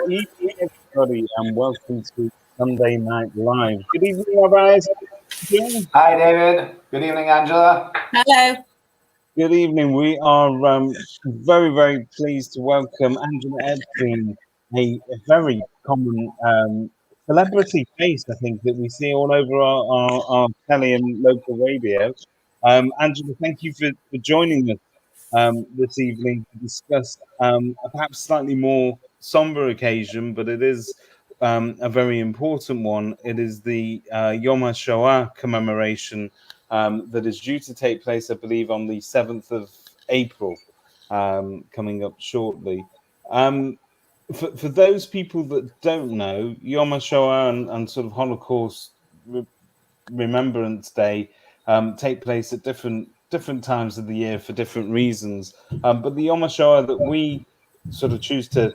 evening, everybody, and welcome to Sunday Night Live. Good evening, Rabbi. Hi, David. Good evening, Angela. Hello. Good evening. We are very, very pleased to welcome Angela Epstein, a very common celebrity face, I think, that we see all over our telly and local radio. Angela, thank you for joining us this evening to discuss a perhaps slightly more somber occasion, but it is a very important one. It is the Yom Hashoah commemoration that is due to take place, I believe, on the 7th of April, coming up shortly. For those people that don't know, Yom Hashoah and sort of Holocaust Remembrance Day take place at different times of the year for different reasons. But the Yom Hashoah that we sort of choose to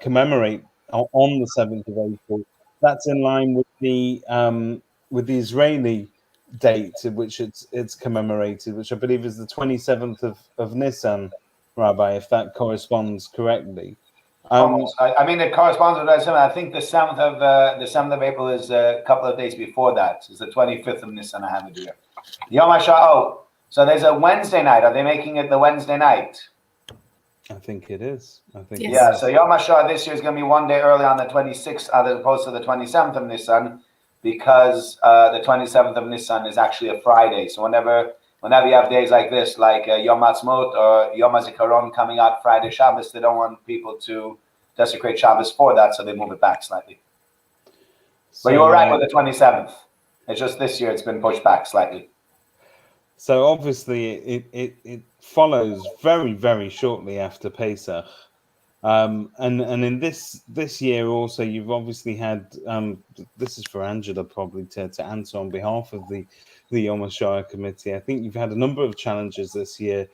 commemorate on the 7th of April, that's in line with the Israeli date at which it's commemorated, which I believe is the 27th of Nisan, Rabbi, if that corresponds correctly. Almost. I mean, it corresponds with that. I think the 7th of April is a couple of days before that. It's the 25th of Nisan. I have it here. Yom Hashoah. Oh, so there's a Wednesday night. Are they making it the Wednesday night? I think it is. Yes. Yeah. So Yom Hashoah this year is going to be one day early on the 26th, as opposed to the 27th of Nisan, because the 27th of Nisan is actually a Friday. So whenever you have days like this, like Yom Ha'atzmaut or Yom HaZikaron coming out Friday Shabbos, they don't want people to desecrate Shabbos for that, so they move it back slightly. But you were right with the 27th. It's just this year it's been pushed back slightly. So obviously it follows very, very shortly after Pesach. And in this year also, you've obviously had this is for Angela probably to answer on behalf of the Yom Hashoah committee. I think you've had a number of challenges this year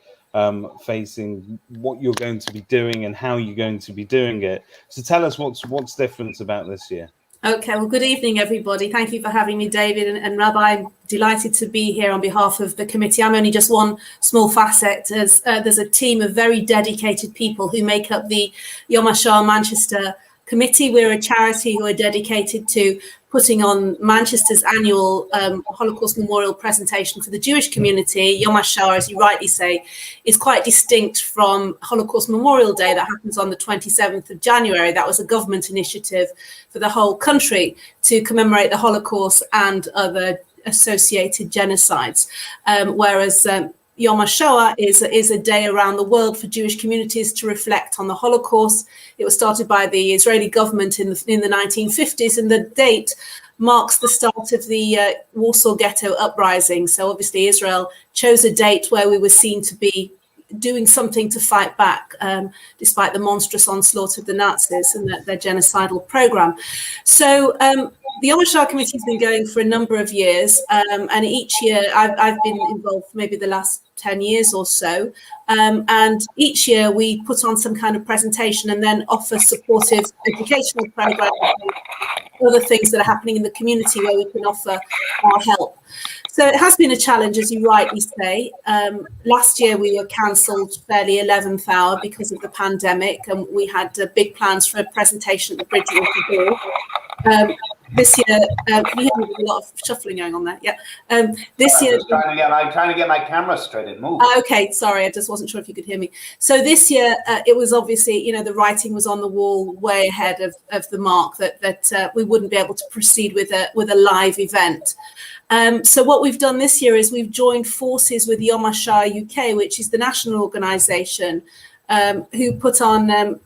facing what you're going to be doing and how you're going to be doing it. So tell us what's different about this year. Okay, well, good evening, everybody. Thank you for having me, David and Rabbi. I'm delighted to be here on behalf of the committee. I'm only just one small facet, as there's a team of very dedicated people who make up the Yom Hashoah Manchester committee. We're a charity who are dedicated to putting on Manchester's annual Holocaust Memorial presentation for the Jewish community. Yom Hashoah, as you rightly say, is quite distinct from Holocaust Memorial Day that happens on the 27th of January. That was a government initiative for the whole country to commemorate the Holocaust and other associated genocides, whereas Yom Hashoah is a day around the world for Jewish communities to reflect on the Holocaust. It was started by the Israeli government in the 1950s, and the date marks the start of the Warsaw Ghetto uprising. So obviously Israel chose a date where we were seen to be doing something to fight back, despite the monstrous onslaught of the Nazis and their genocidal program. So the Yom Hashoah committee has been going for a number of years, and each year I've been involved for maybe the last 10 years or so. And each year we put on some kind of presentation and then offer supportive educational programs, other things that are happening in the community where we can offer our help. So it has been a challenge, as you rightly say. Last year we were cancelled fairly 11th hour because of the pandemic, and we had big plans for a presentation at the Bridgewater Hall. This year, can you hear me? There's a lot of shuffling going on there. Yeah. This year, I'm trying to get my camera straight and move. Okay, sorry, I just wasn't sure if you could hear me. So this year, it was obviously, the writing was on the wall way ahead of the mark that we wouldn't be able to proceed with a live event. So what we've done this year is we've joined forces with Yom Hashoah UK, which is the national organisation, who put on, a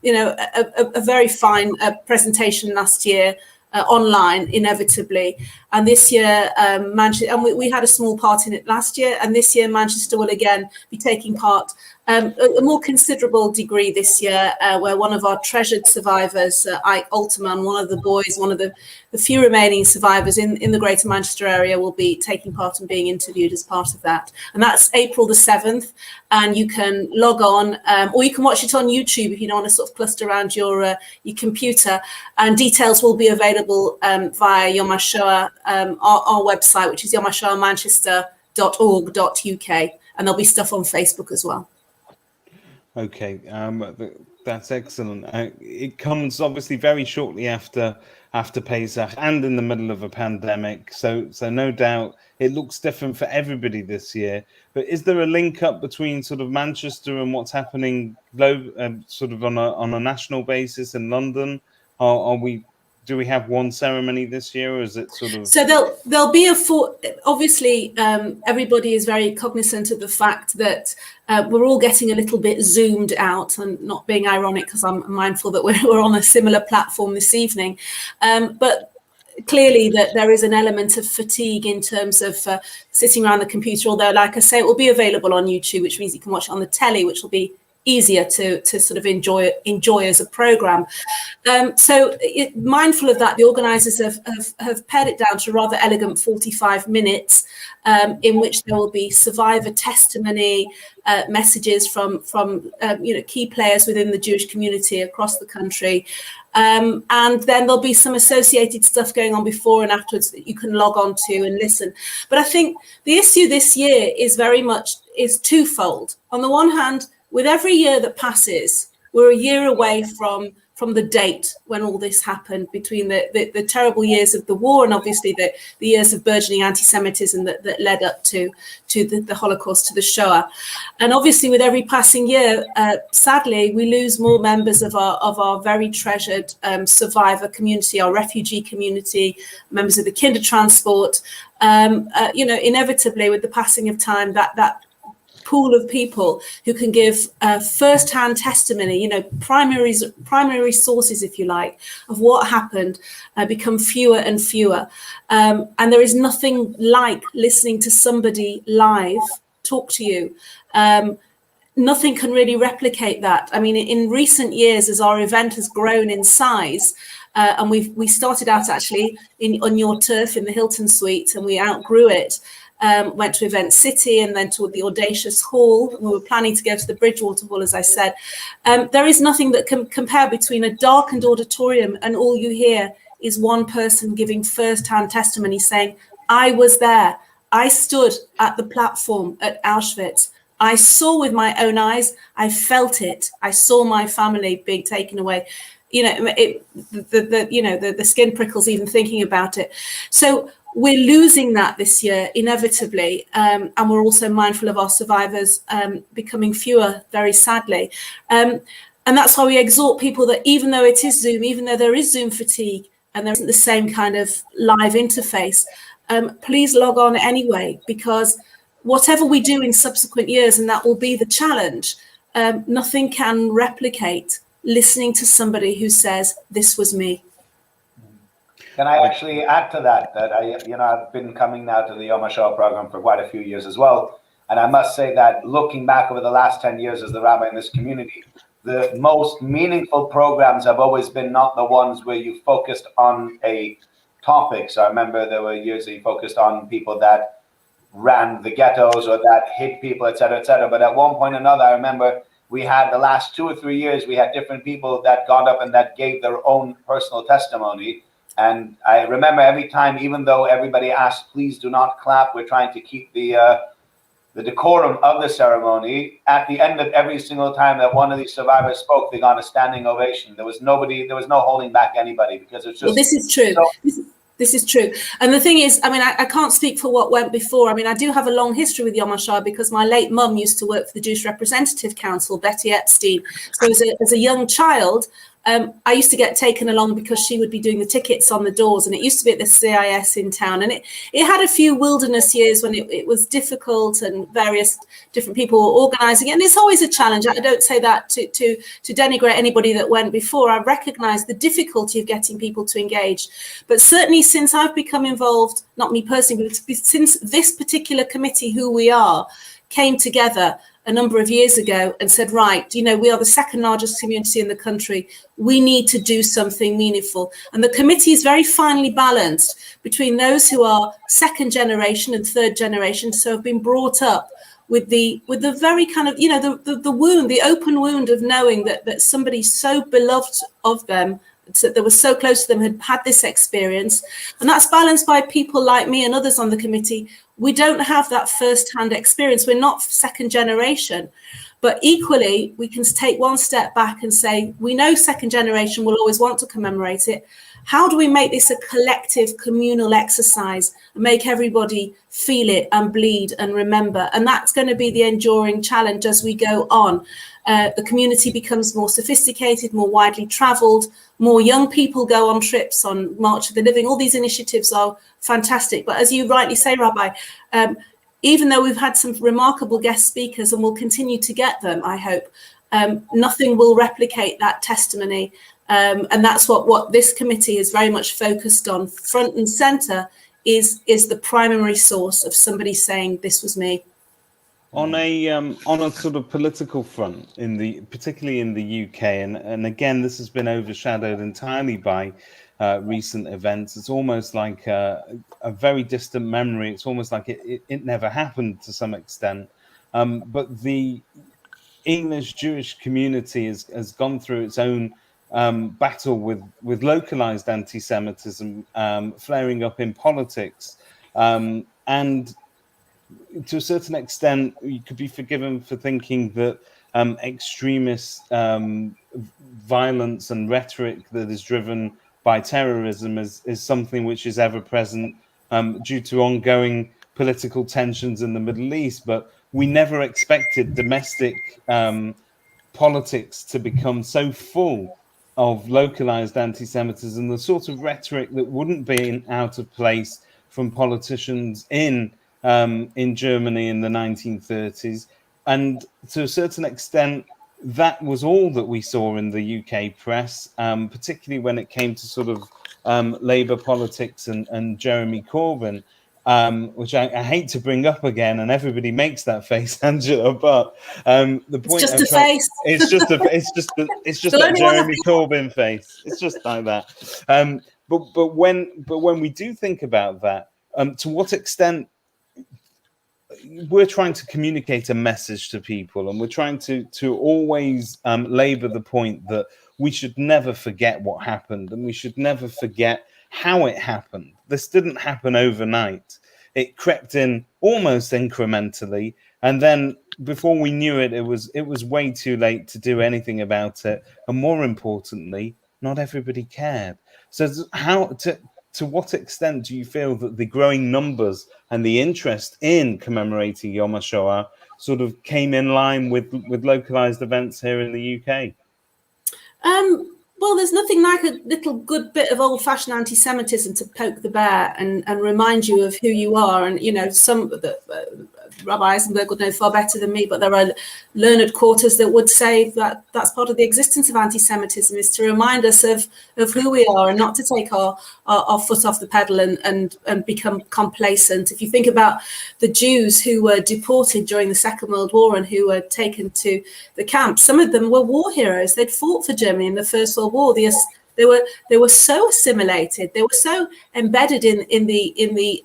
very fine presentation last year. Online, inevitably, and this year Manchester, and we had a small part in it last year, and this year Manchester will again be taking part a more considerable degree this year, where one of our treasured survivors, Ike Alterman, one of the boys, one of the few remaining survivors in the Greater Manchester area, will be taking part and being interviewed as part of that. And that's April the 7th, and you can log on, or you can watch it on YouTube if you don't want to sort of cluster around your computer, and details will be available via Yom Hashoah, our website, which is yomhashoahmanchester.org.uk, and there'll be stuff on Facebook as well. Okay, That's excellent. It comes obviously very shortly after Pesach and in the middle of a pandemic. So no doubt it looks different for everybody this year. But is there a link up between sort of Manchester and what's happening sort of on a national basis in London? Do we have one ceremony this year, or is it sort of? So there'll be obviously everybody is very cognizant of the fact that we're all getting a little bit zoomed out, and not being ironic because I'm mindful that we're on a similar platform this evening, but clearly that there is an element of fatigue in terms of sitting around the computer, although like I say, it will be available on YouTube, which means you can watch it on the telly, which will be easier to sort of enjoy as a program. So mindful of that, the organisers have pared it down to a rather elegant 45 minutes in which there will be survivor testimony, messages from key players within the Jewish community across the country. And then there'll be some associated stuff going on before and afterwards that you can log on to and listen. But I think the issue this year is twofold. On the one hand, with every year that passes, we're a year away from the date when all this happened, between the terrible years of the war and obviously the years of burgeoning anti-Semitism that led up to the Holocaust, to the Shoah. And obviously with every passing year, sadly, we lose more members of our very treasured survivor community, our refugee community, members of the Kindertransport. Inevitably with the passing of time, that pool of people who can give first-hand testimony, primary sources, if you like, of what happened, become fewer and fewer. And there is nothing like listening to somebody live talk to you. Nothing can really replicate that. I mean, in recent years, as our event has grown in size, and we started out actually on your turf in the Hilton Suite, and we outgrew it. Went to Event City and then to the Audacious Hall. We were planning to go to the Bridgewater Hall, as I said. There is nothing that can compare between a darkened auditorium and all you hear is one person giving first-hand testimony saying, I was there. I stood at the platform at Auschwitz. I saw with my own eyes. I felt it. I saw my family being taken away. The skin prickles even thinking about it. So we're losing that this year, inevitably, and we're also mindful of our survivors becoming fewer, very sadly. And that's why we exhort people that even though it is Zoom, even though there is Zoom fatigue and there isn't the same kind of live interface, please log on anyway, because whatever we do in subsequent years, and that will be the challenge, nothing can replicate listening to somebody who says, this was me. Can I actually add to that? I've been coming now to the Yom Hashoah program for quite a few years as well. And I must say that looking back over the last 10 years as the rabbi in this community, the most meaningful programs have always been not the ones where you focused on a topic. So I remember there were years that you focused on people that ran the ghettos or that hit people, et cetera, et cetera. But at one point or another, I remember we had the last 2 or 3 years, we had different people that got up and that gave their own personal testimony. And I remember every time, even though everybody asked, please do not clap, we're trying to keep the decorum of the ceremony. At the end of every single time that one of these survivors spoke, they got a standing ovation. There was no holding back anybody, because it's just. Well, this is true. This is true. And the thing is, I mean, I can't speak for what went before. I mean, I do have a long history with Yom Hashoah because my late mum used to work for the Jewish Representative Council, Betty Epstein. So as a young child, I used to get taken along because she would be doing the tickets on the doors, and it used to be at the CIS in town. And it had a few wilderness years when it was difficult and various different people were organising it. And it's always a challenge. I don't say that to denigrate anybody that went before. I recognise the difficulty of getting people to engage. But certainly since I've become involved, not me personally, but since this particular committee, who we are, came together a number of years ago and said, right, we are the second largest community in the country. We need to do something meaningful. And the committee is very finely balanced between those who are second generation and third generation, so have been brought up with the very kind of, the wound, the open wound of knowing that somebody so beloved of them, that was so close to them, had this experience. And that's balanced by people like me and others on the committee. We don't have that first-hand experience. We're not second generation. But equally, we can take one step back and say, we know second generation will always want to commemorate it. How do we make this a collective communal exercise and make everybody feel it and bleed and remember? And that's going to be the enduring challenge as we go on. The community becomes more sophisticated, more widely traveled, more young people go on trips on March of the Living. All these initiatives are fantastic. But as you rightly say, Rabbi, even though we've had some remarkable guest speakers and we'll continue to get them, I hope, nothing will replicate that testimony. And that's what this committee is very much focused on. Front and center is the primary source of somebody saying, this was me. On a sort of political front, particularly in the UK, and again, this has been overshadowed entirely by recent events. It's almost like a very distant memory. It's almost like it never happened to some extent. But the English Jewish community has gone through its own battle with localized anti-Semitism flaring up in politics, and to a certain extent, you could be forgiven for thinking that extremist violence and rhetoric that is driven by terrorism is something which is ever present due to ongoing political tensions in the Middle East. But we never expected domestic politics to become so full of localized anti-Semitism, the sort of rhetoric that wouldn't be out of place from politicians in Germany in the 1930s. And to a certain extent, that was all that we saw in the UK press, particularly when it came to sort of Labour politics and Jeremy Corbyn, which I hate to bring up again, and everybody makes that face, Angela. But the point it's just a face. It's just that Jeremy Corbyn face. It's just like that. But when we do think about that, to what extent we're trying to communicate a message to people, and we're trying to always labor the point that we should never forget what happened, and we should never forget how it happened. This didn't happen overnight. It crept in almost incrementally, and then before we knew it, it was way too late to do anything about it. And more importantly, not everybody cared. So to what extent do you feel that the growing numbers and the interest in commemorating Yom Hashoah sort of came in line with localized events here in the UK? Well, there's nothing like a little good bit of old-fashioned anti-Semitism to poke the bear and remind you of who you are. And, you know, Rabbi Eisenberg would know far better than me, but there are learned quarters that would say that that's part of the existence of anti-Semitism, is to remind us of who we are and not to take our foot off the pedal and become complacent. If you think about the Jews who were deported during the Second World War and who were taken to the camps, some of them were war heroes. They'd fought for Germany in the First World War. They were so assimilated, they were so embedded in the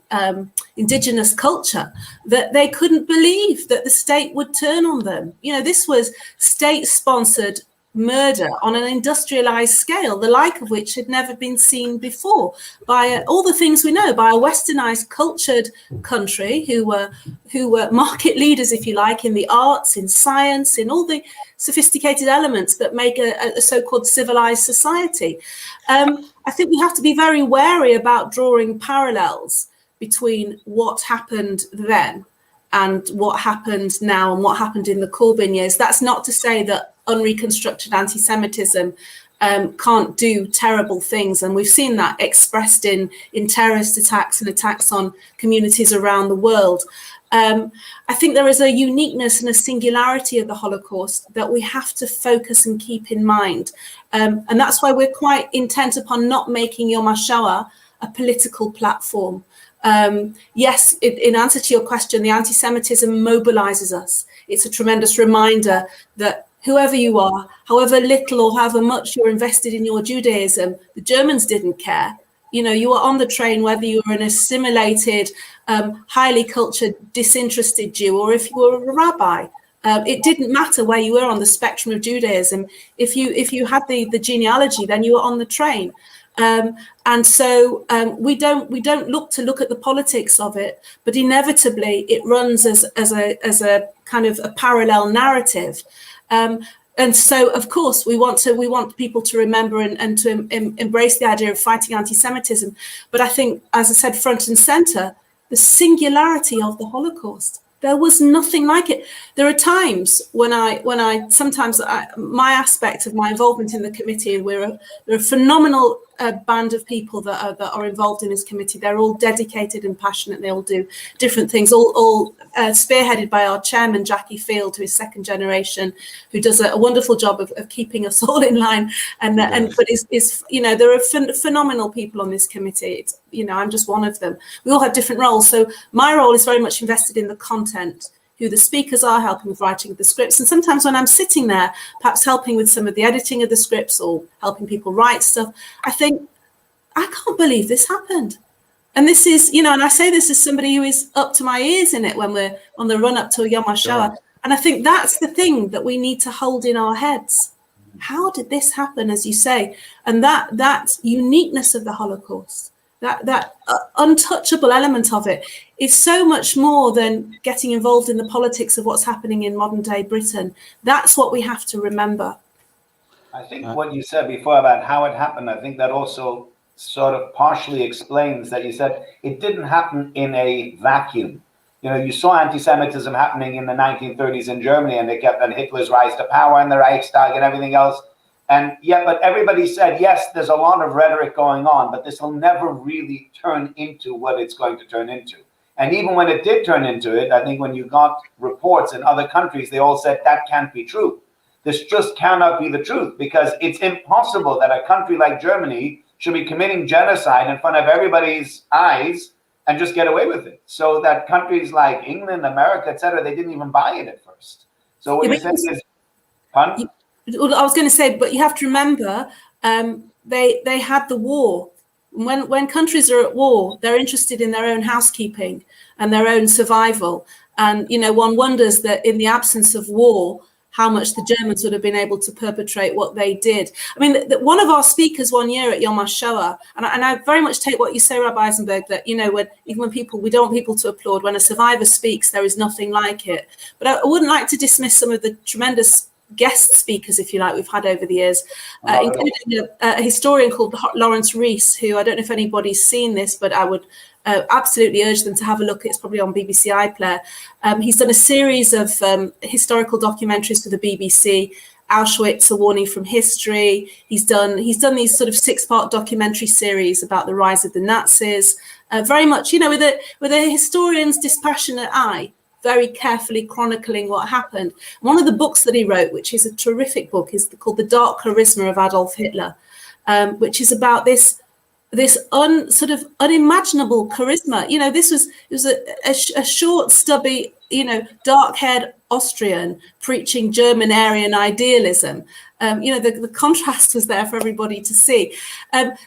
indigenous culture that they couldn't believe that the state would turn on them. You know, this was state-sponsored murder on an industrialized scale, the like of which had never been seen before, by all the things we know, by a westernized, cultured country who were market leaders, if you like, in the arts, in science, in all the sophisticated elements that make a so-called civilized society. I think we have to be very wary about drawing parallels between what happened then and what happened now and what happened in the Corbyn years. That's not to say that unreconstructed anti-Semitism can't do terrible things. And we've seen that expressed in terrorist attacks and attacks on communities around the world. I think there is a uniqueness and a singularity of the Holocaust that we have to focus and keep in mind. And that's why we're quite intent upon not making Yom Hashoah a political platform. Yes, in answer to your question, the anti-Semitism mobilizes us. It's a tremendous reminder that whoever you are, however little or however much you're invested in your Judaism, the Germans didn't care. You know, you were on the train, whether you were an assimilated, highly cultured, disinterested Jew, or if you were a rabbi. It didn't matter where you were on the spectrum of Judaism. If you had the genealogy, then you were on the train. And so we don't look at the politics of it, but inevitably it runs as a kind of a parallel narrative. And so, of course, we want people to remember and to embrace the idea of fighting anti-Semitism. But I think, as I said, front and center, the singularity of the Holocaust. There was nothing like it. There are times when my aspect of my involvement in the committee, we're a phenomenal band of people that are involved in this committee. They're all dedicated and passionate. They all do different things, all spearheaded by our chairman, Jackie Field, who is second generation, who does a wonderful job of keeping us all in line. But is there are phenomenal people on this committee. It's, I'm just one of them. We all have different roles. So my role is very much invested in the content, who the speakers are, helping with writing of the scripts. And sometimes when I'm sitting there, perhaps helping with some of the editing of the scripts or helping people write stuff, I think, I can't believe this happened. And this is, and I say this as somebody who is up to my ears in it when we're on the run up to Yom Hashoah. And I think that's the thing that we need to hold in our heads. How did this happen, as you say? And that uniqueness of the Holocaust, that untouchable element of it is so much more than getting involved in the politics of what's happening in modern day Britain. That's what we have to remember. I think what you said before about how it happened, I think that also sort of partially explains that you said it didn't happen in a vacuum. You saw anti-Semitism happening in the 1930s in Germany, and they kept on Hitler's rise to power and the Reichstag and everything else. But everybody said, yes, there's a lot of rhetoric going on, but this will never really turn into what it's going to turn into. And even when it did turn into it, I think when you got reports in other countries, they all said that can't be true. This just cannot be the truth, because it's impossible that a country like Germany should be committing genocide in front of everybody's eyes and just get away with it. So that countries like England, America, etc., they didn't even buy it at first. So what you're saying is, pardon? I was going to say, but you have to remember, they had the war. When countries are at war, they're interested in their own housekeeping and their own survival. And, one wonders that in the absence of war, how much the Germans would have been able to perpetrate what they did. I mean, one of our speakers one year at Yom Hashoah, and I very much take what you say, Rabbi Eisenberg, that, we don't want people to applaud. When a survivor speaks, there is nothing like it. But I wouldn't like to dismiss some of the tremendous guest speakers, if you like, we've had over the years, including a historian called Lawrence Rees, who I don't know if anybody's seen this, but I would absolutely urge them to have a look. It's probably on BBC iPlayer. He's done a series of historical documentaries for the BBC. Auschwitz, A Warning from History. He's done these sort of 6-part documentary series about the rise of the Nazis. Very much, with a historian's dispassionate eye, very carefully chronicling what happened. One of the books that he wrote, which is a terrific book, is called The Dark Charisma of Adolf Hitler, which is about this sort of unimaginable charisma. It was a short, stubby, dark-haired Austrian preaching German Aryan idealism. The contrast was there for everybody to see.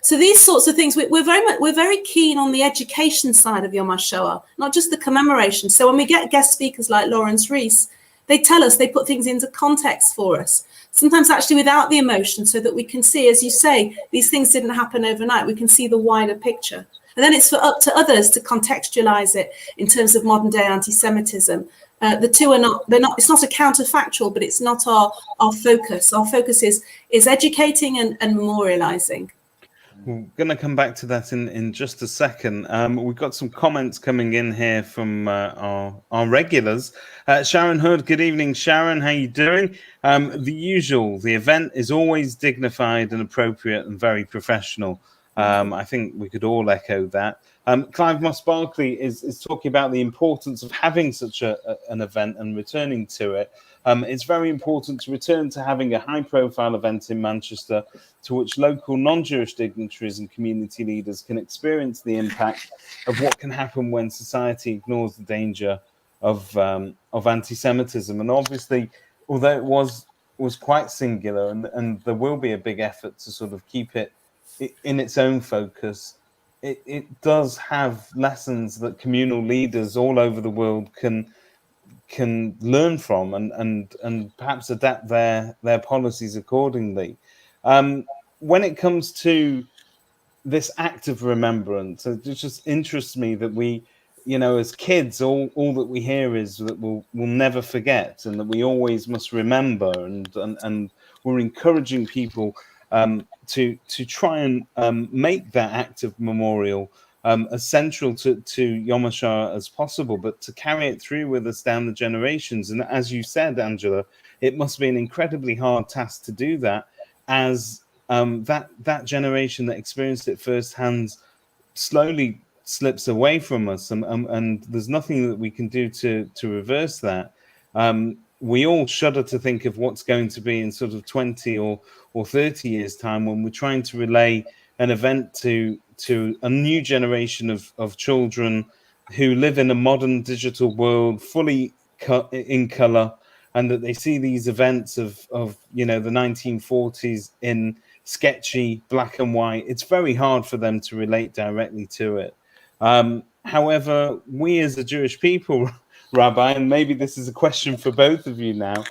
So these sorts of things, we're very keen on the education side of Yom HaShoah, not just the commemoration. So when we get guest speakers like Lawrence Rees, they tell us, they put things into context for us. Sometimes actually without the emotion, so that we can see, as you say, these things didn't happen overnight. We can see the wider picture. And then it's up to others to contextualize it in terms of modern day anti-Semitism. The two it's not a counterfactual, but it's not our focus. Our focus is educating and memorializing. We're going to come back to that in just a second. We've got some comments coming in here from our regulars. Sharon Hood, good evening, Sharon. How you doing? The usual. The event is always dignified and appropriate and very professional. I think we could all echo that. Clive Moss Barkley is talking about the importance of having such an event and returning to it. It's very important to return to having a high-profile event in Manchester to which local non-Jewish dignitaries and community leaders can experience the impact of what can happen when society ignores the danger of anti-Semitism. And obviously, although it was quite singular, and there will be a big effort to sort of keep it in its own focus, it does have lessons that communal leaders all over the world can learn from and perhaps adapt their policies accordingly. When it comes to this act of remembrance. It just interests me that we, as kids, all that we hear is that we'll never forget, and that we always must remember, and we're encouraging people to try and make that act of memorial as central to Yom Hashoah as possible, but to carry it through with us down the generations. And as you said, Angela, it must be an incredibly hard task to do that, as that generation that experienced it firsthand slowly slips away from us, and there's nothing that we can do to reverse that. We all shudder to think of what's going to be in sort of 20 or 30 years time, when we're trying to relay an event to a new generation of children who live in a modern digital world, fully in color, and that they see these events of the 1940s in sketchy black and white. It's very hard for them to relate directly to it. However, we as a Jewish people, Rabbi, and maybe this is a question for both of you now,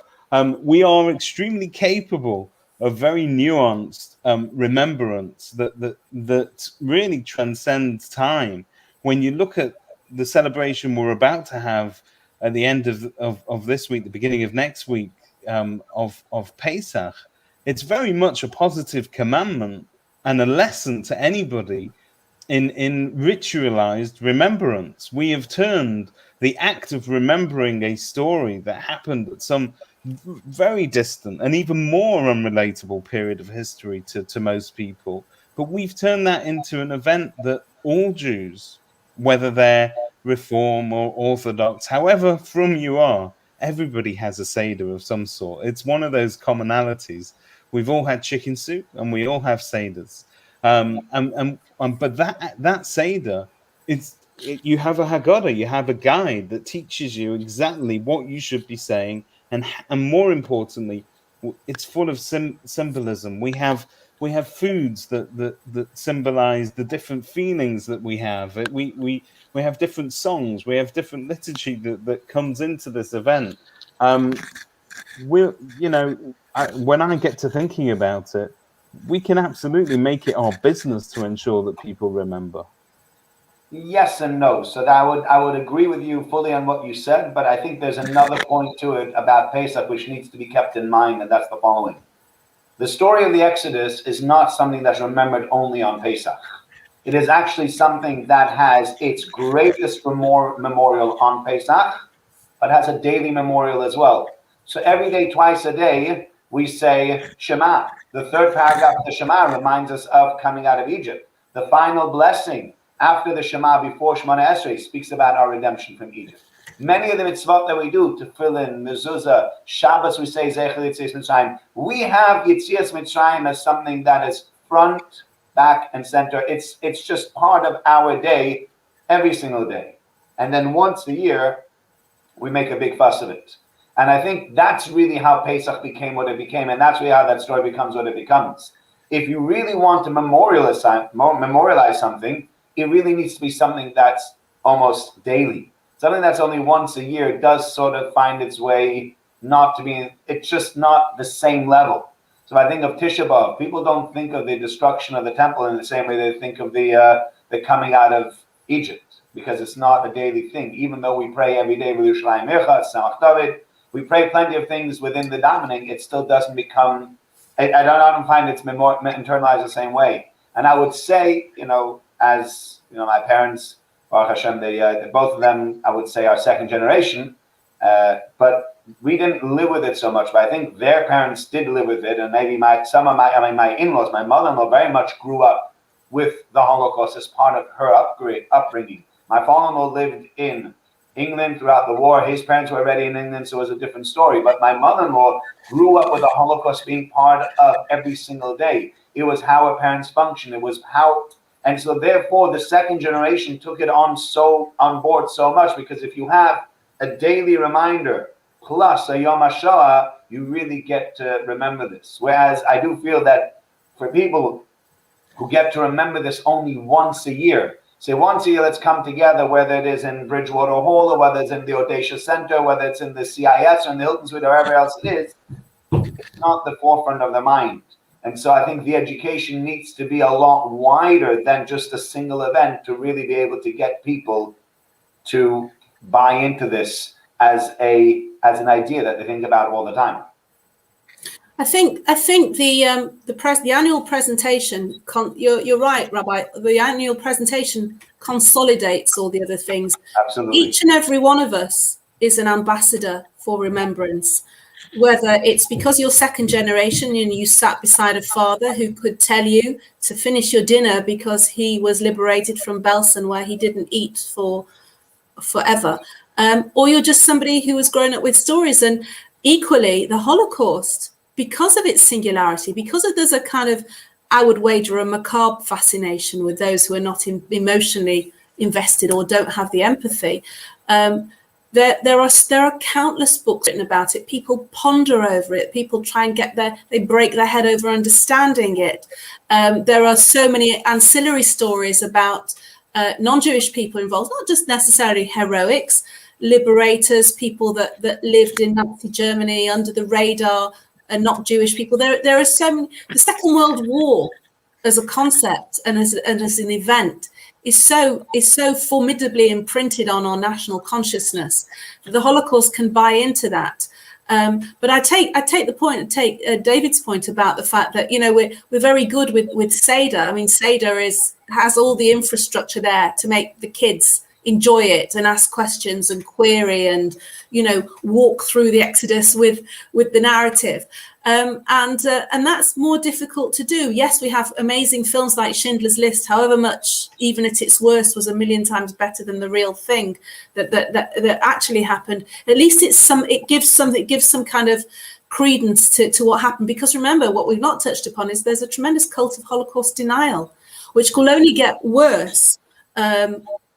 we are extremely capable of very nuanced remembrance that really transcends time. When you look at the celebration we're about to have at the end of this week, the beginning of next week, of Pesach, it's very much a positive commandment and a lesson to anybody in ritualized remembrance. We have turned the act of remembering a story that happened at some very distant and even more unrelatable period of history to most people, but we've turned that into an event that all Jews, whether they're Reform or Orthodox, however from you are, everybody has a Seder of some sort. It's one of those commonalities. We've all had chicken soup and we all have Seders. But that Seder, you have a Haggadah, you have a guide that teaches you exactly what you should be saying, and more importantly, it's full of symbolism. We have foods that symbolize the different feelings that we have. We have different songs. We have different liturgy that comes into this event. When I get to thinking about it, we can absolutely make it our business to ensure that people remember. Yes and no. So that I would agree with you fully on what you said, but I think there's another point to it about Pesach which needs to be kept in mind, and that's the following. The story of the Exodus is not something that's remembered only on Pesach. It is actually something that has its greatest memorial on Pesach, but has a daily memorial as well. So every day, twice a day, we say Shema. The third paragraph of the Shema reminds us of coming out of Egypt. The final blessing after the Shema, before Shemona Esrei, speaks about our redemption from Egypt. Many of the mitzvot that we do, Tefillin, Mezuzah, Shabbos, we say Zecher Yitzias Mitzrayim. We have Yitzias Mitzrayim as something that is front, back, and center. It's just part of our day, every single day. And then once a year, we make a big fuss of it. And I think that's really how Pesach became what it became, and that's really how that story becomes what it becomes. If you really want to memorialize something, it really needs to be something that's almost daily. Something that's only once a year does sort of find its way not to be, it's just not the same level. So I think of Tisha B'Av, people don't think of the destruction of the temple in the same way they think of the coming out of Egypt, because it's not a daily thing. Even though we pray every day, we pray plenty of things within the davening, it still doesn't become, I don't find it's internalized the same way. And I would say, as my parents, Baruch Hashem, both of them, I would say, are second generation, but we didn't live with it so much. But I think their parents did live with it, and maybe my in-laws, my mother-in-law, very much grew up with the Holocaust as part of her upbringing. My father-in-law lived in England throughout the war. His parents were already in England, so it was a different story. But my mother-in-law grew up with the Holocaust being part of every single day. It was how her parents functioned. It was how. And so therefore, the second generation took it on board so much, because if you have a daily reminder plus a Yom Hashoah, you really get to remember this. Whereas I do feel that for people who get to remember this only once a year, say once a year, let's come together, whether it is in Bridgewater Hall or whether it's in the Odesha Center, whether it's in the CIS or in the Hilton Suite or wherever else it is, it's not the forefront of the mind. And so I think the education needs to be a lot wider than just a single event to really be able to get people to buy into this as an idea that they think about all the time. I think the annual presentation. You're right, Rabbi. The annual presentation consolidates all the other things. Absolutely. Each and every one of us is an ambassador for remembrance. Whether it's because you're second generation and you sat beside a father who could tell you to finish your dinner because he was liberated from Belsen, where he didn't eat for forever, or you're just somebody who has grown up with stories. And equally, the Holocaust, because of its singularity, because there's a kind of, I would wager, a macabre fascination with those who are not emotionally invested or don't have the empathy. There are countless books written about it. People ponder over it. People try and they break their head over understanding it. There are so many ancillary stories about non-Jewish people involved, not just necessarily heroics, liberators, people that lived in Nazi Germany under the radar, and not Jewish people. There are so many. The Second World War as a concept and as an event is so formidably imprinted on our national consciousness that the Holocaust can buy into that. But I take the point, David's point about the fact that, we're very good with Seder. I mean, Seder has all the infrastructure there to make the kids enjoy it and ask questions and query and, walk through the Exodus with the narrative. And that's more difficult to do. Yes, we have amazing films like Schindler's List, however much, even at its worst, was a million times better than the real thing that actually happened. At least it gives some kind of credence to what happened. Because remember, what we've not touched upon is there's a tremendous cult of Holocaust denial, which will only get worse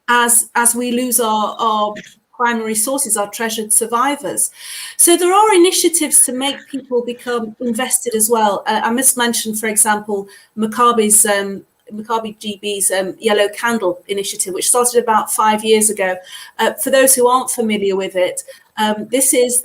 as we lose our primary sources, our treasured survivors. So there are initiatives to make people become invested as well. I must mention, for example, Maccabi GB's Yellow Candle initiative, which started about 5 years ago. For those who aren't familiar with it, this is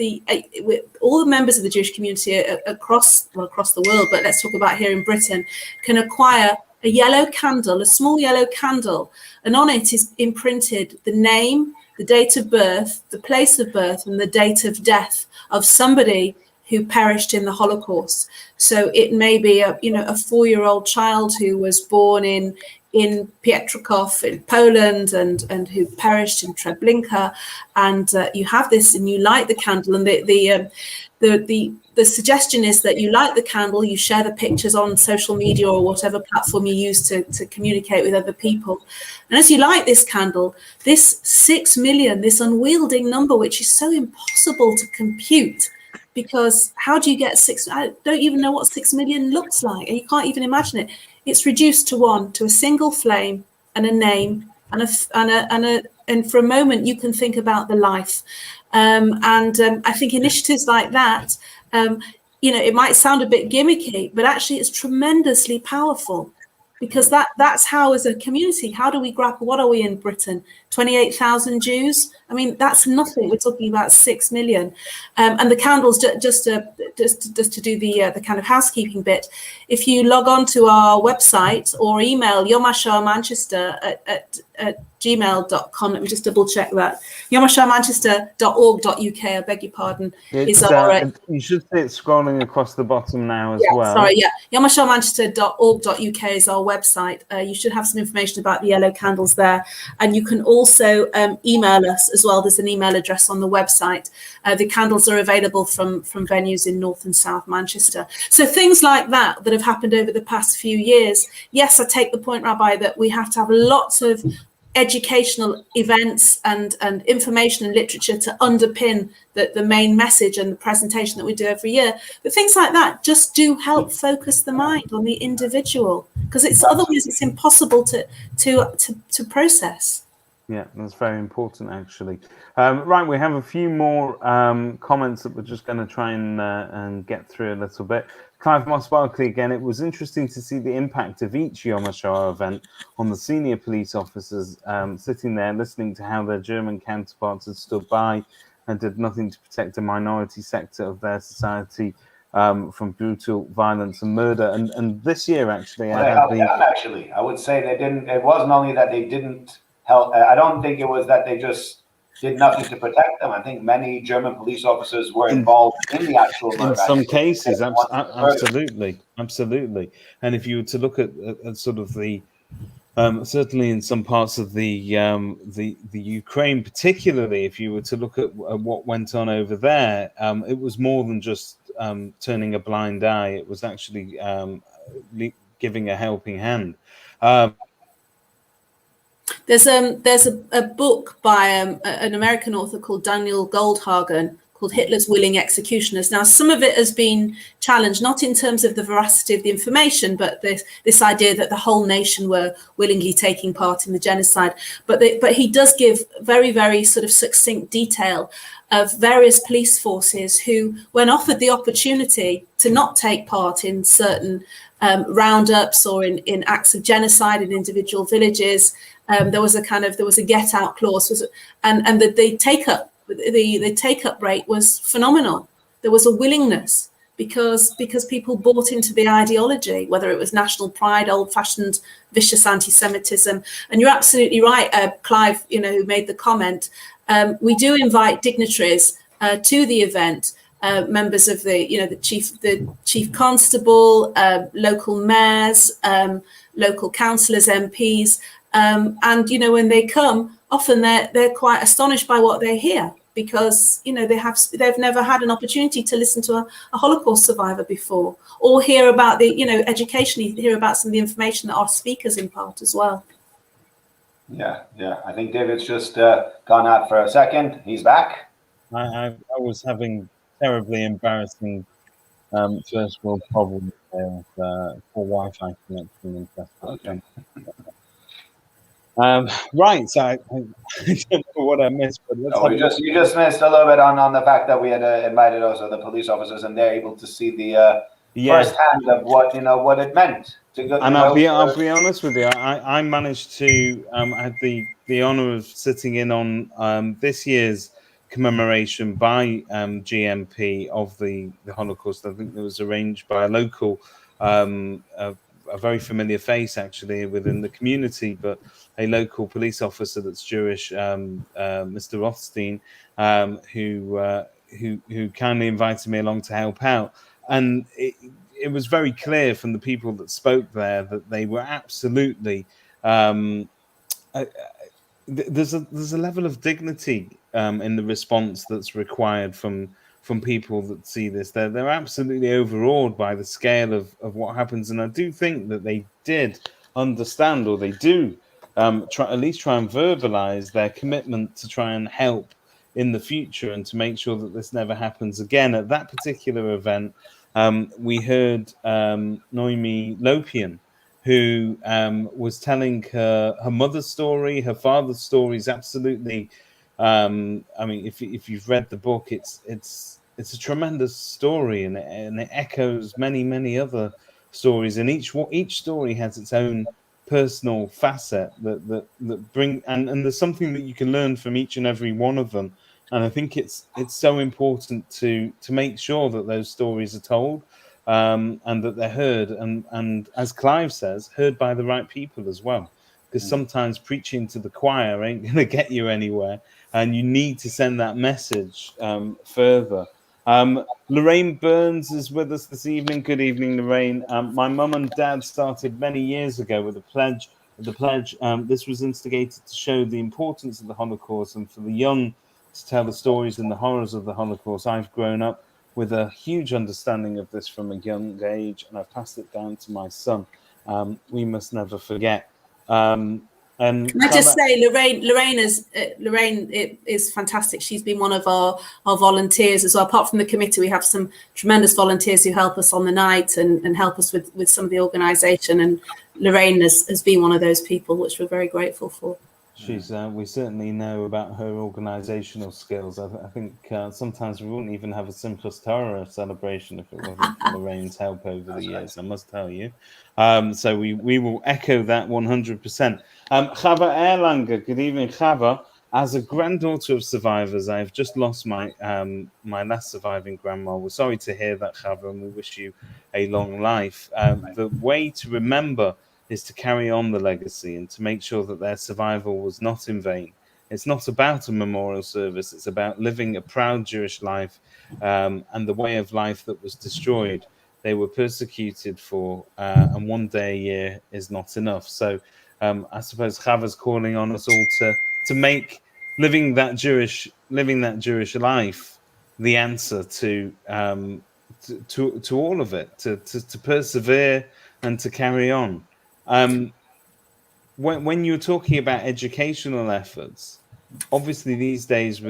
all the members of the Jewish community across the world, but let's talk about here in Britain, can acquire a yellow candle, a small yellow candle, and on it is imprinted the name, the date of birth, the place of birth, and the date of death of somebody who perished in the Holocaust. So it may be a 4-year-old child who was born in Pietrków in Poland and who perished in Treblinka, and you have this and you light the candle, and the suggestion is that you light the candle, you share the pictures on social media or whatever platform you use to communicate with other people. And as you light this candle, this 6 million, this unwieldy number, which is so impossible to compute, because how do you get I don't even know what 6 million looks like, and you can't even imagine it. It's reduced to a single flame and a name and for a moment you can think about the life. I think initiatives like that, it might sound a bit gimmicky, but actually it's tremendously powerful, because that's how, as a community, how do we grapple? What are we in Britain? 28,000 Jews? I mean, that's nothing. We're talking about 6 million. And the candles, just to do the kind of housekeeping bit, if you log on to our website or email Yom Hashoah Manchester at gmail.com, let me just double check that. yomhashoahmanchester.org.uk, I beg your pardon. You should see it scrolling across the bottom now as well. Sorry, yeah. yomhashoahmanchester.org.uk is our website. You should have some information about the yellow candles there. And you can also email us as well. There's an email address on the website. The candles are available from venues in North and South Manchester. So things like that have happened over the past few years. Yes, I take the point, Rabbi, that we have to have lots of educational events and information and literature to underpin the main message and the presentation that we do every year. But things like that just do help focus the mind on the individual, because otherwise it's impossible to process. Yeah, that's very important, actually. Right, we have a few more comments that we're just going to try and get through a little bit. Clive Moss Barkley again. It was interesting to see the impact of each Yom Hashoah event on the senior police officers sitting there listening to how their German counterparts had stood by and did nothing to protect a minority sector of their society from brutal violence and murder. And this year, actually, Well, I they had helped out, actually. I would say they didn't. It wasn't only that they didn't help. I don't think it was that they just did nothing to protect them. I think many German police officers were involved in the actual in murder. some cases, Absolutely. absolutely. And if you were to look at sort of the certainly in some parts of the Ukraine, particularly if you were to look at what went on over there, it was more than just turning a blind eye. It was actually giving a helping hand. There's a book by an American author called Daniel Goldhagen called Hitler's Willing Executioners. Now, some of it has been challenged, not in terms of the veracity of the information, but this idea that the whole nation were willingly taking part in the genocide. But he does give very, very sort of succinct detail of various police forces who, when offered the opportunity to not take part in certain roundups or in acts of genocide in individual villages, there was a get out clause, and the take up rate was phenomenal. There was a willingness because people bought into the ideology, whether it was national pride, old fashioned vicious anti-Semitism. And you're absolutely right, Clive, who made the comment. We do invite dignitaries to the event. Members of the chief constable, local mayors, local councillors, MPs, and when they come, often they're quite astonished by what they hear, because they've never had an opportunity to listen to a Holocaust survivor before, or hear about educationally hear about some of the information that our speakers impart as well. Yeah. I think David's just gone out for a second. He's back. I was having terribly embarrassing first world problems with poor Wi-Fi connection and stuff. Okay. Right, so I don't know what I missed, but you just missed a little bit on the fact that we had invited also the police officers, and they're able to see the first hand of what it meant to go. And I'll be honest with you, I managed to I had the honor of sitting in on this year's commemoration by GMP of the Holocaust. I think it was arranged by a local a very familiar face actually within the community, but a local police officer that's Jewish, Mr. Rothstein, who kindly invited me along to help out. And it was very clear from the people that spoke there that they were absolutely there's a level of dignity in the response that's required from people that see this. They're absolutely overawed by the scale of what happens, and I do think that they did understand, or they do try and verbalize their commitment to try and help in the future and to make sure that this never happens again. At that particular event, we heard Noemi Lopian, who was telling her mother's story, her father's stories. Absolutely, I mean, if you've read the book, it's a tremendous story, and it echoes many other stories, and each story has its own personal facet that bring and there's something that you can learn from each and every one of them. And I think it's so important to make sure that those stories are told, and that they're heard, and as Clive says, heard by the right people as well. Because sometimes preaching to the choir ain't going to get you anywhere, and you need to send that message further. Lorraine Burns is with us this evening. Good evening, Lorraine. My mum and dad started many years ago with the pledge. This was instigated to show the importance of the Holocaust and for the young to tell the stories and the horrors of the Holocaust. I've grown up with a huge understanding of this from a young age, and I've passed it down to my son. We must never forget. And can I just say, Lorraine is fantastic. She's been one of our volunteers as well. Apart from the committee, we have some tremendous volunteers who help us on the night and help us with some of the organisation. And Lorraine has been one of those people, which we're very grateful for. She's. We certainly know about her organisational skills. I think sometimes we wouldn't even have a Simplest Torah celebration if it wasn't for Lorraine's help over the years. I must tell you. So we will echo that 100%. Chava Erlanger, good evening, Chava. As a granddaughter of survivors, I've just lost my last surviving grandma. We're sorry to hear that, Chava, and we wish you a long life. The way to remember is to carry on the legacy and to make sure that their survival was not in vain. It's not about a memorial service. It's about living a proud Jewish life, and the way of life that was destroyed. They were persecuted for, and one day a year is not enough. So I suppose Chava's calling on us all to make living that Jewish life the answer to all of it, to persevere and to carry on. When you're talking about educational efforts, obviously these days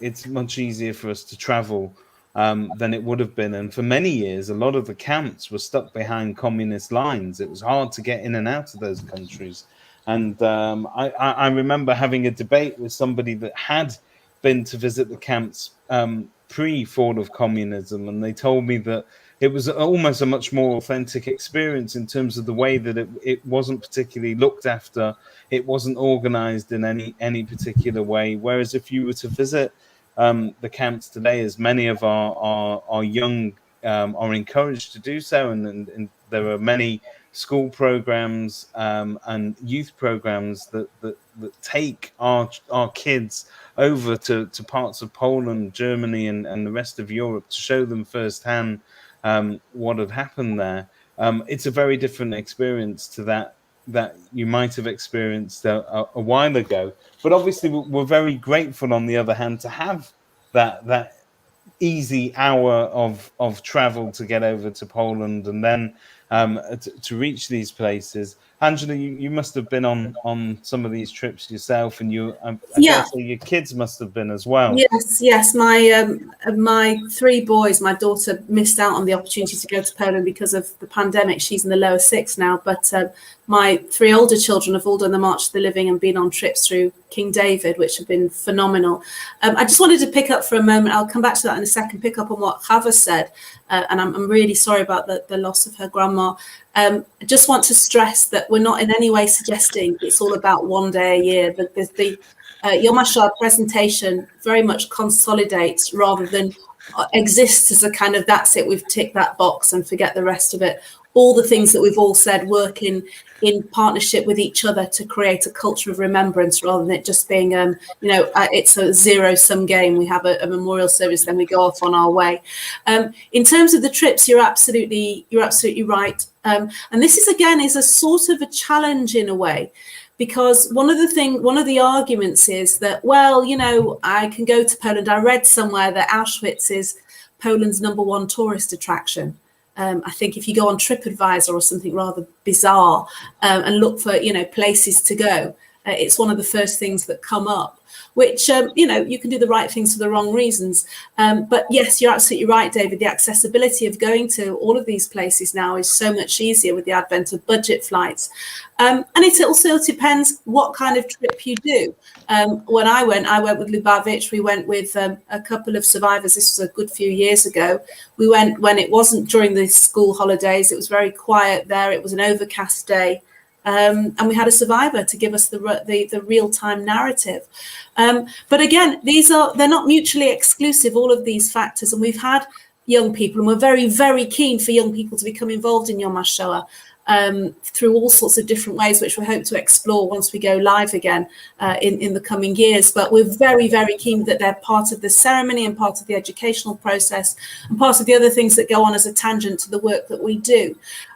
it's much easier for us to travel than it would have been, and for many years a lot of the camps were stuck behind communist lines. It was hard to get in and out of those countries, and I remember having a debate with somebody that had been to visit the camps pre-fall of communism, and they told me that it was almost a much more authentic experience in terms of the way that it wasn't particularly looked after. It wasn't organized in any particular way. Whereas if you were to visit the camps today, as many of our young are encouraged to do so, and there are many school programs and youth programs that take our kids over to parts of Poland, Germany, and the rest of Europe to show them firsthand what had happened there. It's a very different experience to that you might have experienced a while ago. But obviously, we're very grateful, on the other hand, to have that easy hour of travel to get over to Poland and then to reach these places. Angela, you must have been on some of these trips yourself, and I dare Yeah. say your kids must have been as well. Yes. My three boys, my daughter missed out on the opportunity to go to Poland because of the pandemic. She's in the lower six now, but my three older children have all done the March of the Living and been on trips through King David, which have been phenomenal. I just wanted to pick up for a moment. I'll come back to that in a second. Pick up on what Chava said, and I'm really sorry about the loss of her grandma. I just want to stress that we're not in any way suggesting it's all about one day a year. The Yom Hashoah presentation very much consolidates rather than exists as a kind of that's it, we've ticked that box and forget the rest of it. All the things that we've all said work in partnership with each other to create a culture of remembrance rather than it just being, it's a zero-sum game. We have a memorial service, then we go off on our way. In terms of the trips, you're absolutely right. And this is a sort of a challenge in a way. Because one of the arguments is that, well, I can go to Poland. I read somewhere that Auschwitz is Poland's #1 tourist attraction. I think if you go on TripAdvisor or something rather bizarre and look for, places to go, it's one of the first things that come up. Which, you can do the right things for the wrong reasons. But yes, you're absolutely right, David. The accessibility of going to all of these places now is so much easier with the advent of budget flights. And it also depends what kind of trip you do. When I went with Lubavitch. We went with a couple of survivors. This was a good few years ago. We went when it wasn't during the school holidays. It was very quiet there. It was an overcast day. And we had a survivor to give us the real-time narrative. But again, they're not mutually exclusive, all of these factors. And we've had young people, and we're very, very keen for young people to become involved in Yom Hashoah through all sorts of different ways, which we hope to explore once we go live again in the coming years. But we're very, very keen that they're part of the ceremony and part of the educational process and part of the other things that go on as a tangent to the work that we do.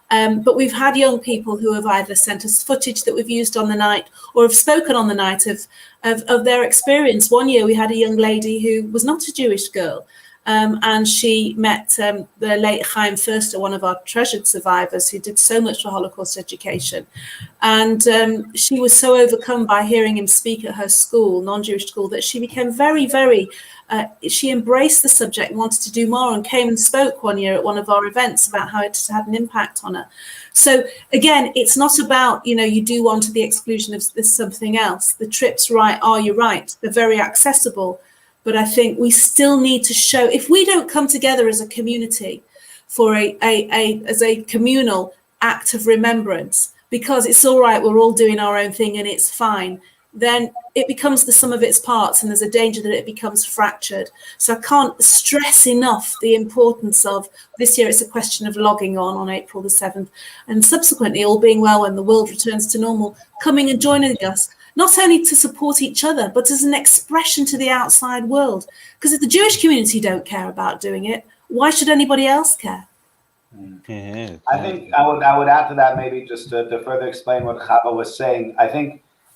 But we've had young people who have either sent us footage that we've used on the night or have spoken on the night of their experience. One year we had a young lady who was not a Jewish girl, and she met the late Chaim Furster, one of our treasured survivors who did so much for Holocaust education. And she was so overcome by hearing him speak at her school, non-Jewish school, that she became very, very she embraced the subject, wanted to do more, and came and spoke one year at one of our events about how it had an impact on her. So again, it's not about, you do one to the exclusion of something else. The trips, you're right, they're very accessible. But I think we still need to show, if we don't come together as a community for as a communal act of remembrance, because it's all right, we're all doing our own thing and it's fine. then it becomes the sum of its parts, and there's a danger that it becomes fractured. So I can't stress enough the importance of this year. It's a question of logging on April the 7th, and subsequently, all being well, when the world returns to normal, coming and joining us, not only to support each other, but as an expression to the outside world. Because if the Jewish community don't care about doing it, why should anybody else care? Yeah, I think I would add to that, maybe just to further explain what Chava was saying.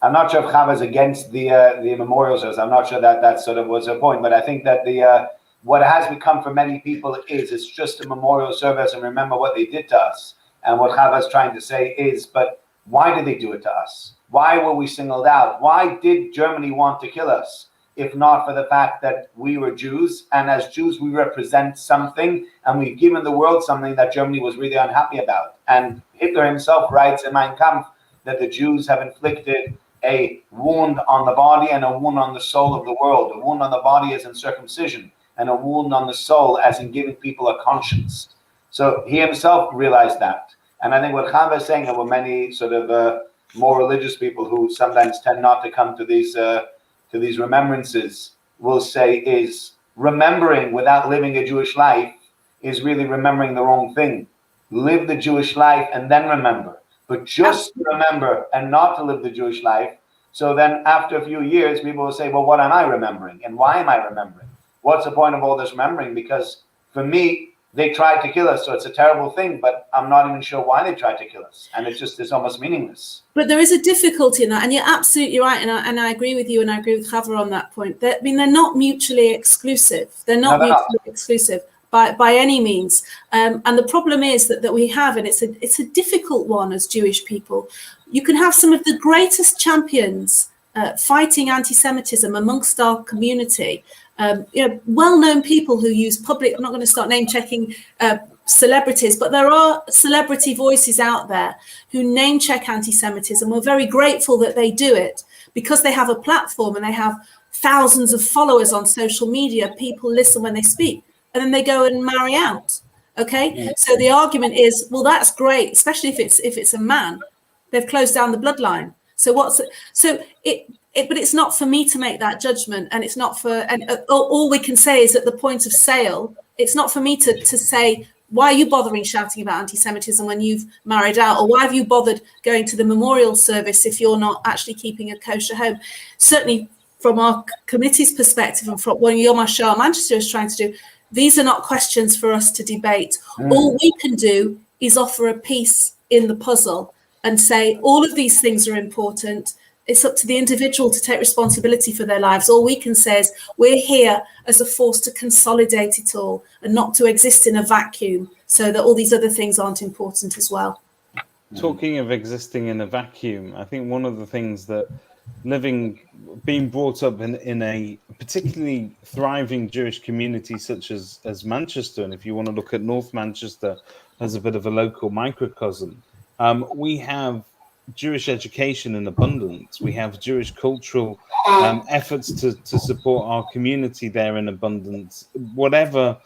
I'm not sure if Chava is against the memorial service. I'm not sure that sort of was her point, but I think that what has become for many people is it's just a memorial service and remember what they did to us. And what Chava is trying to say is, but why did they do it to us? Why were we singled out? Why did Germany want to kill us? If not for the fact that we were Jews, and as Jews we represent something, and we've given the world something that Germany was really unhappy about. And Hitler himself writes in Mein Kampf that the Jews have inflicted a wound on the body and a wound on the soul of the world. A wound on the body as in circumcision, and a wound on the soul as in giving people a conscience. So he himself realized that. And I think what Chava is saying, there were many sort of more religious people who sometimes tend not to come to these remembrances, will say is remembering without living a Jewish life is really remembering the wrong thing. Live the Jewish life and then remember. But just to remember and not to live the Jewish life. So then after a few years, people will say, well, what am I remembering? And why am I remembering? What's the point of all this remembering? Because for me, they tried to kill us, so it's a terrible thing, but I'm not even sure why they tried to kill us. And it's almost meaningless. But there is a difficulty in that, and you're absolutely right, and I agree with you, and I agree with Chava on that point. They're not mutually exclusive. They're not mutually exclusive by any means. And the problem is that we have, and it's a difficult one as Jewish people. You can have some of the greatest champions fighting anti-Semitism amongst our community. Well-known people who use public, I'm not going to start name-checking celebrities, but there are celebrity voices out there who name-check anti-Semitism. We're very grateful that they do it because they have a platform and they have thousands of followers on social media. People listen when they speak, and then they go and marry out. Okay, so the argument is, well, that's great, especially if it's a man. They've closed down the bloodline. But it's not for me to make that judgment, and it's not for, and all we can say is at the point of sale, it's not for me to say, why are you bothering shouting about anti-Semitism when you've married out, or why have you bothered going to the memorial service if you're not actually keeping a kosher home? Certainly from our committee's perspective, and from what Yom Hashoah Manchester is trying to do, these are not questions for us to debate. All we can do is offer a piece in the puzzle and say all of these things are important. It's up to the individual to take responsibility for their lives. All we can say is we're here as a force to consolidate it all and not to exist in a vacuum so that all these other things aren't important as well. Talking of existing in a vacuum, I think one of the things that being brought up in a particularly thriving Jewish community such as Manchester, and if you want to look at North Manchester as a bit of a local microcosm, we have Jewish education in abundance. We have Jewish cultural efforts to support our community there in abundance. Whatever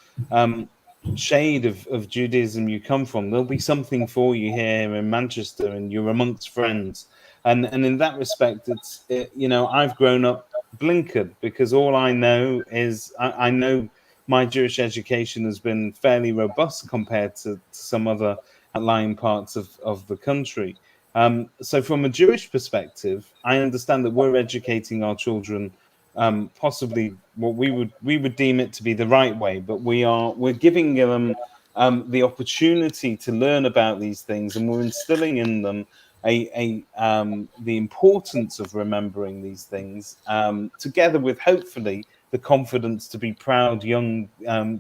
shade of Judaism you come from, there'll be something for you here in Manchester, and you're amongst friends. And in that respect, I've grown up blinkered because all I know is I know my Jewish education has been fairly robust compared to some other outlying parts of the country. So from a Jewish perspective, I understand that we're educating our children possibly what we would deem it to be the right way, but we're giving them the opportunity to learn about these things, and we're instilling in them the importance of remembering these things, together with hopefully the confidence to be proud young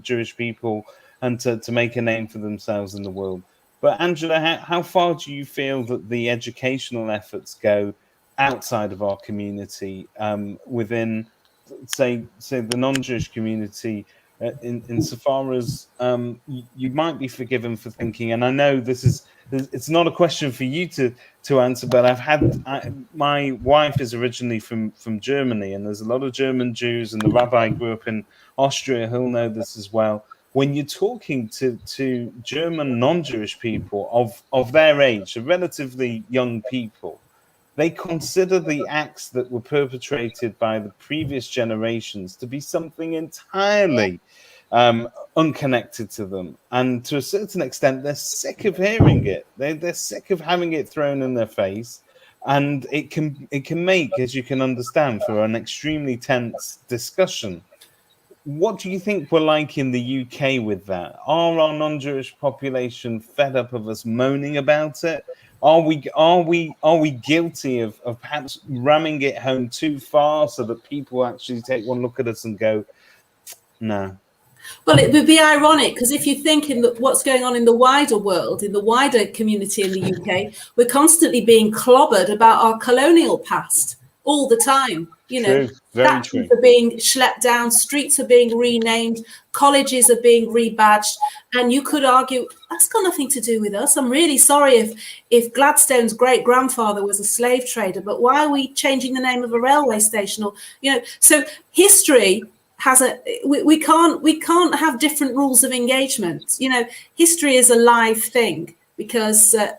Jewish people and to make a name for themselves in the world. But Angela, how far do you feel that the educational efforts go outside of our community, within, say the non-Jewish community, insofar as you might be forgiven for thinking, and I know it's not a question for you to answer, but my wife is originally from Germany, and there's a lot of German Jews, and the rabbi grew up in Austria. He'll know this as well. When you're talking to German non-Jewish people of their age, relatively young people, they consider the acts that were perpetrated by the previous generations to be something entirely unconnected to them. And to a certain extent, they're sick of hearing it. They're sick of having it thrown in their face. And it can make, as you can understand, for an extremely tense discussion. What do you think we're like in the UK with that? Are our non-Jewish population fed up of us moaning about it? Are we guilty of perhaps ramming it home too far so that people actually take one look at us and go, no? Well, it would be ironic because if you think in what's going on in the wider world, in the wider community in the UK, we're constantly being clobbered about our colonial past all the time. You know, True, very true. statues are being schlepped down, streets are being renamed, colleges are being rebadged, and you could argue that's got nothing to do with us. I'm really sorry if Gladstone's great grandfather was a slave trader, but why are we changing the name of a railway station? Or so history has we can't have different rules of engagement. History is a live thing because I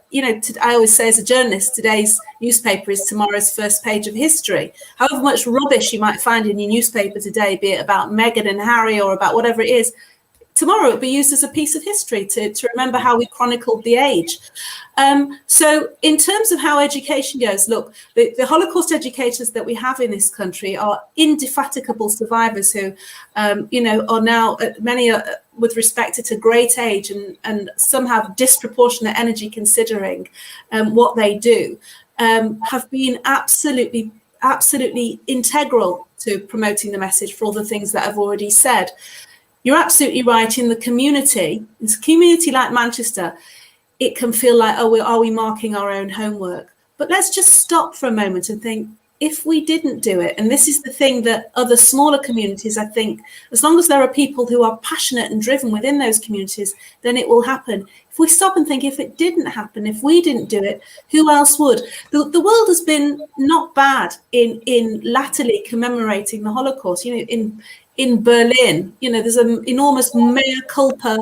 always say as a journalist, today's newspaper is tomorrow's first page of history. However much rubbish you might find in your newspaper today, be it about Meghan and Harry or about whatever it is, tomorrow it'll be used as a piece of history to remember how we chronicled the age. So in terms of how education goes, look, the Holocaust educators that we have in this country are indefatigable survivors who, are now, many are with respect to great age and some have disproportionate energy considering what they do, have been absolutely integral to promoting the message for all the things that I've already said. You're absolutely right. In a community like Manchester, it can feel like, are we marking our own homework? But let's just stop for a moment and think, if we didn't do it, and this is the thing that other smaller communities, I think, as long as there are people who are passionate and driven within those communities, then it will happen. If we stop and think, if it didn't happen, if we didn't do it, who else would? The world has been not bad in latterly commemorating the Holocaust. In Berlin, there's an enormous mea culpa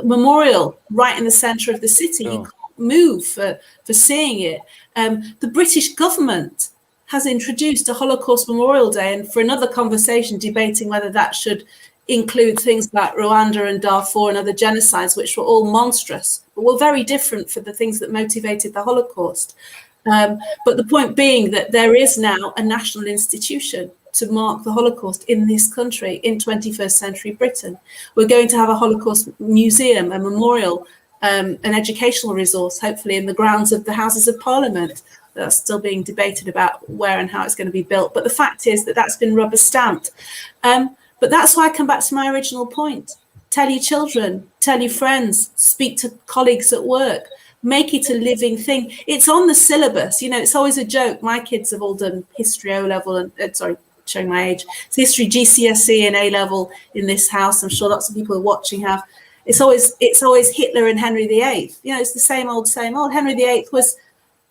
memorial right in the center of the city. Sure. You can't move for seeing it. The British government has introduced a Holocaust Memorial Day, and for another conversation debating whether that should include things like Rwanda and Darfur and other genocides, which were all monstrous, but were very different for the things that motivated the Holocaust. But the point being that there is now a national institution to mark the Holocaust in this country, in 21st century Britain. We're going to have a Holocaust museum, a memorial, an educational resource, hopefully in the grounds of the Houses of Parliament. That's still being debated about where and how it's going to be built. But the fact is that that's been rubber stamped. But that's why I come back to my original point. Tell your children, tell your friends, speak to colleagues at work, make it a living thing. It's on the syllabus. It's always a joke. My kids have all done history O-level and, showing my age. It's history GCSE and A-level in this house. I'm sure lots of people watching have. It's always Hitler and Henry VIII. It's the same old. Henry VIII was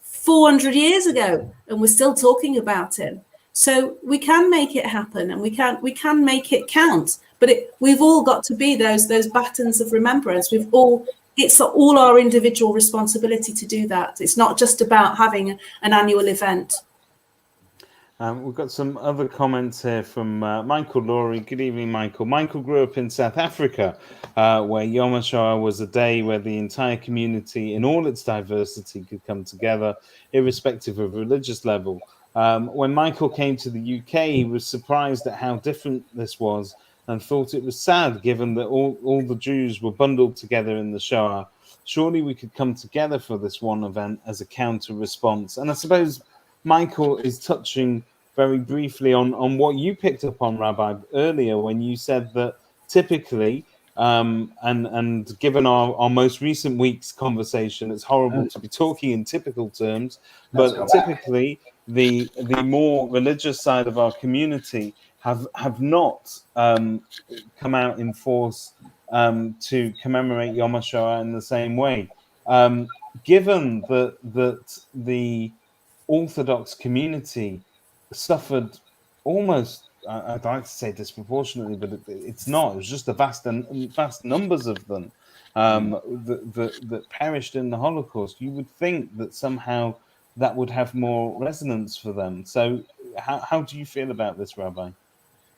400 years ago, and we're still talking about him. So we can make it happen, and we can make it count. But we've all got to be those battens of remembrance. It's all our individual responsibility to do that. It's not just about having an annual event. We've got some other comments here from Michael Laurie. Good evening, Michael. Michael grew up in South Africa, where Yom Hashoah was a day where the entire community, in all its diversity, could come together, irrespective of religious level. When Michael came to the UK, he was surprised at how different this was and thought it was sad, given that all the Jews were bundled together in the Shoah. Surely we could come together for this one event as a counter response. And I suppose Michael is touching very briefly on what you picked up on, Rabbi, earlier when you said that typically, and given our most recent week's conversation, it's horrible to be talking in typical terms, but typically the more religious side of our community have not come out in force to commemorate Yom HaShoah in the same way. Given that the Orthodox community suffered almost, I'd like to say disproportionately, but it's not. It was just the vast numbers of them that perished in the Holocaust. You would think that somehow that would have more resonance for them. So how do you feel about this, Rabbi?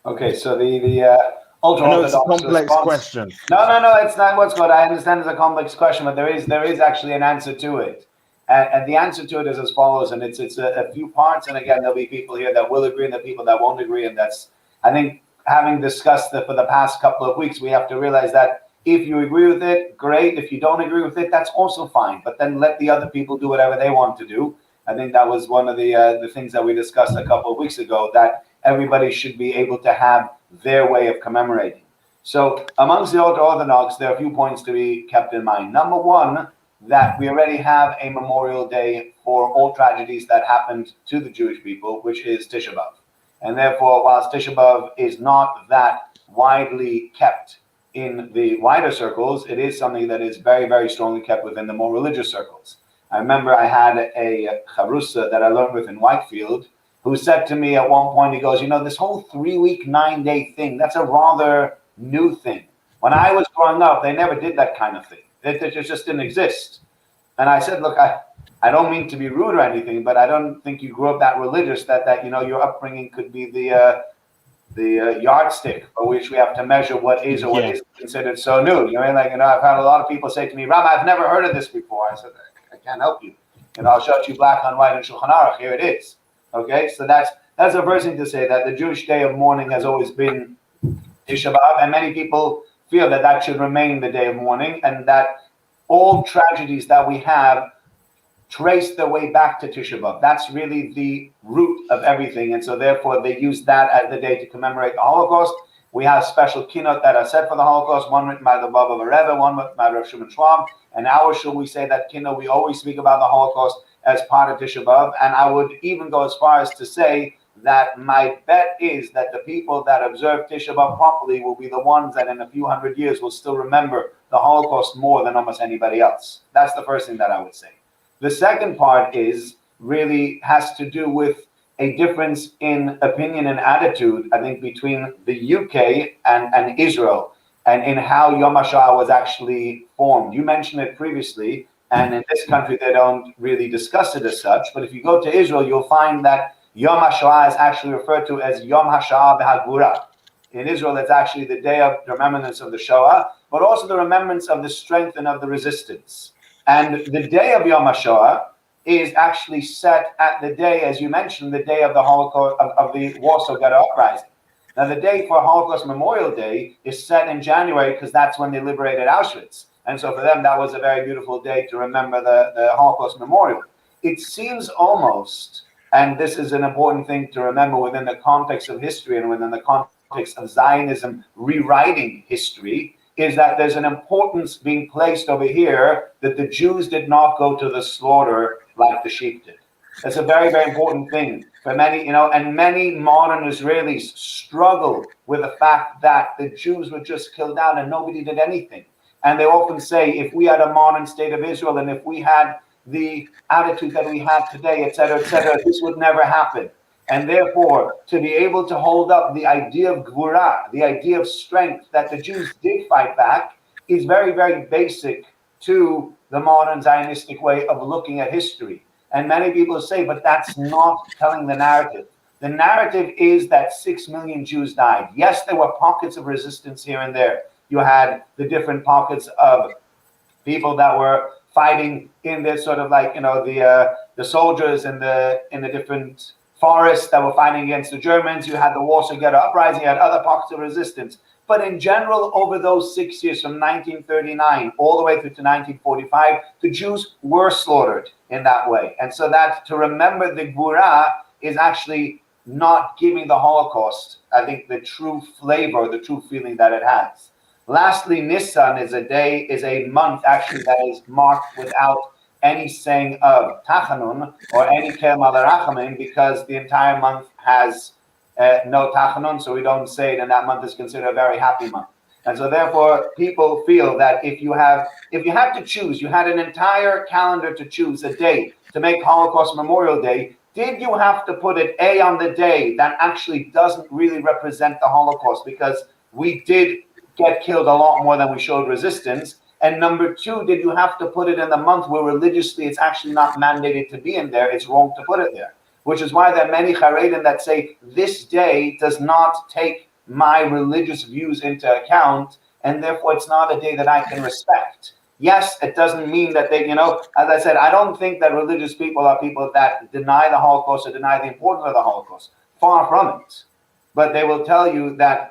Okay, so the ultra I know it's a orthodox complex response. question. No, it's not what's good. I understand it's a complex question, but there is actually an answer to it, and the answer to it is as follows. And it's a few parts, and again, there'll be people here that will agree, and the people that won't agree, and that's, I think, having discussed it for the past couple of weeks, we have to realize that if you agree with it, great. If you don't agree with it, that's also fine. But then let the other people do whatever they want to do. I think that was one of the things that we discussed a couple of weeks ago, that everybody should be able to have their way of commemorating. So amongst the ultra Orthodox, there are a few points to be kept in mind. Number one, that we already have a memorial day for all tragedies that happened to the Jewish people, which is Tisha B'Av. And therefore, whilst Tisha B'Av is not that widely kept in the wider circles, it is something that is very, very strongly kept within the more religious circles. I remember I had a chavrusa that I learned with in Whitefield, who said to me at one point, he goes, this whole 3-week, 9-day thing, that's a rather new thing. When I was growing up, they never did that kind of thing. It just didn't exist. And I said, look, I don't mean to be rude or anything, but I don't think you grew up that religious that your upbringing could be the yardstick by which we have to measure what is or what isn't considered so new. I've had a lot of people say to me, Rabbi, I've never heard of this before. I said, I can't help you. I'll show you black on white in Shulchan Aruch. Here it is. Okay, so that's the first thing to say, that the Jewish day of mourning has always been Tisha B'Av, and many people feel that should remain the day of mourning, and that all tragedies that we have trace their way back to Tisha B'Av. That's really the root of everything, and so therefore they use that as the day to commemorate the Holocaust. We have special keynote that are set for the Holocaust, one written by the Baba Rebbe, one written by Rav Shimon Schwab. And our shul, we say that keynote, we always speak about the Holocaust as part of Tisha B'Av. And I would even go as far as to say that my bet is that the people that observe Tisha B'Av properly will be the ones that in a few hundred years will still remember the Holocaust more than almost anybody else. That's the first thing that I would say. The second part really has to do with a difference in opinion and attitude, I think, between the UK and Israel, and in how Yom Hashoah was actually formed. You mentioned it previously, and in this country they don't really discuss it as such, but if you go to Israel, you'll find that Yom Hashoah is actually referred to as Yom Hashoah v'Hagvura. In Israel, it's actually the day of the remembrance of the Shoah, but also the remembrance of the strength and of the resistance. And the day of Yom Hashoah is actually set at the day, as you mentioned, the day of the Holocaust, of the Warsaw Ghetto Uprising. Now, the day for Holocaust Memorial Day is set in January because that's when they liberated Auschwitz. And so for them, that was a very beautiful day to remember the Holocaust Memorial. It seems almost, and this is an important thing to remember within the context of history and within the context of Zionism rewriting history, is that there's an importance being placed over here that the Jews did not go to the slaughter like the sheep did. That's a very, very important thing for many, and many modern Israelis struggle with the fact that the Jews were just killed out and nobody did anything. And they often say, if we had a modern state of Israel and if we had the attitude that we have today, et cetera, this would never happen. And therefore, to be able to hold up the idea of gvura, the idea of strength that the Jews did fight back, is very, very basic to the modern Zionistic way of looking at history. And many people say, but that's not telling the narrative. The narrative is that 6 million Jews died. Yes, there were pockets of resistance here and there. You had the different pockets of people that were fighting in this sort of like, the soldiers in the different forests that were fighting against the Germans. You had the Warsaw Ghetto Uprising. You had other pockets of resistance. But in general, over those 6 years, from 1939 all the way through to 1945, the Jews were slaughtered in that way. And so that to remember the Gvura is actually not giving the Holocaust, I think, the true flavor, the true feeling that it has. Lastly, Nisan is a month actually that is marked without any saying of Tachanun or any Kel Malarachamim, because the entire month has no Tachanun, so we don't say it, and that month is considered a very happy month. And so therefore, people feel that if you had to choose, you had an entire calendar to choose a day to make Holocaust Memorial Day, did you have to put it A on the day that actually doesn't really represent the Holocaust, because we did get killed a lot more than we showed resistance, And number two, did you have to put it in the month where religiously it's actually not mandated to be in there? It's wrong to put it there. Which is why there are many Haredim that say this day does not take my religious views into account, and therefore it's not a day that I can respect. Yes, it doesn't mean that they, as I said, I don't think that religious people are people that deny the Holocaust or deny the importance of the Holocaust. Far from it. But they will tell you that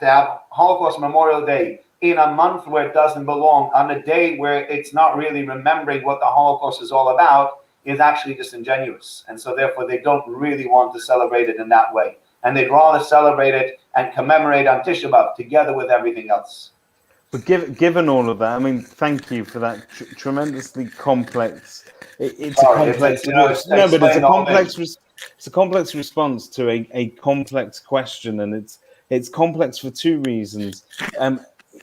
Holocaust Memorial Day in a month where it doesn't belong, on a day where it's not really remembering what the Holocaust is all about, is actually disingenuous. And so therefore they don't really want to celebrate it in that way. And they'd rather celebrate it and commemorate on Tisha B'Av together with everything else. But given all of that, I mean, thank you for that tremendously complex. It's a complex. It's a complex response to a complex question, and it's complex for two reasons.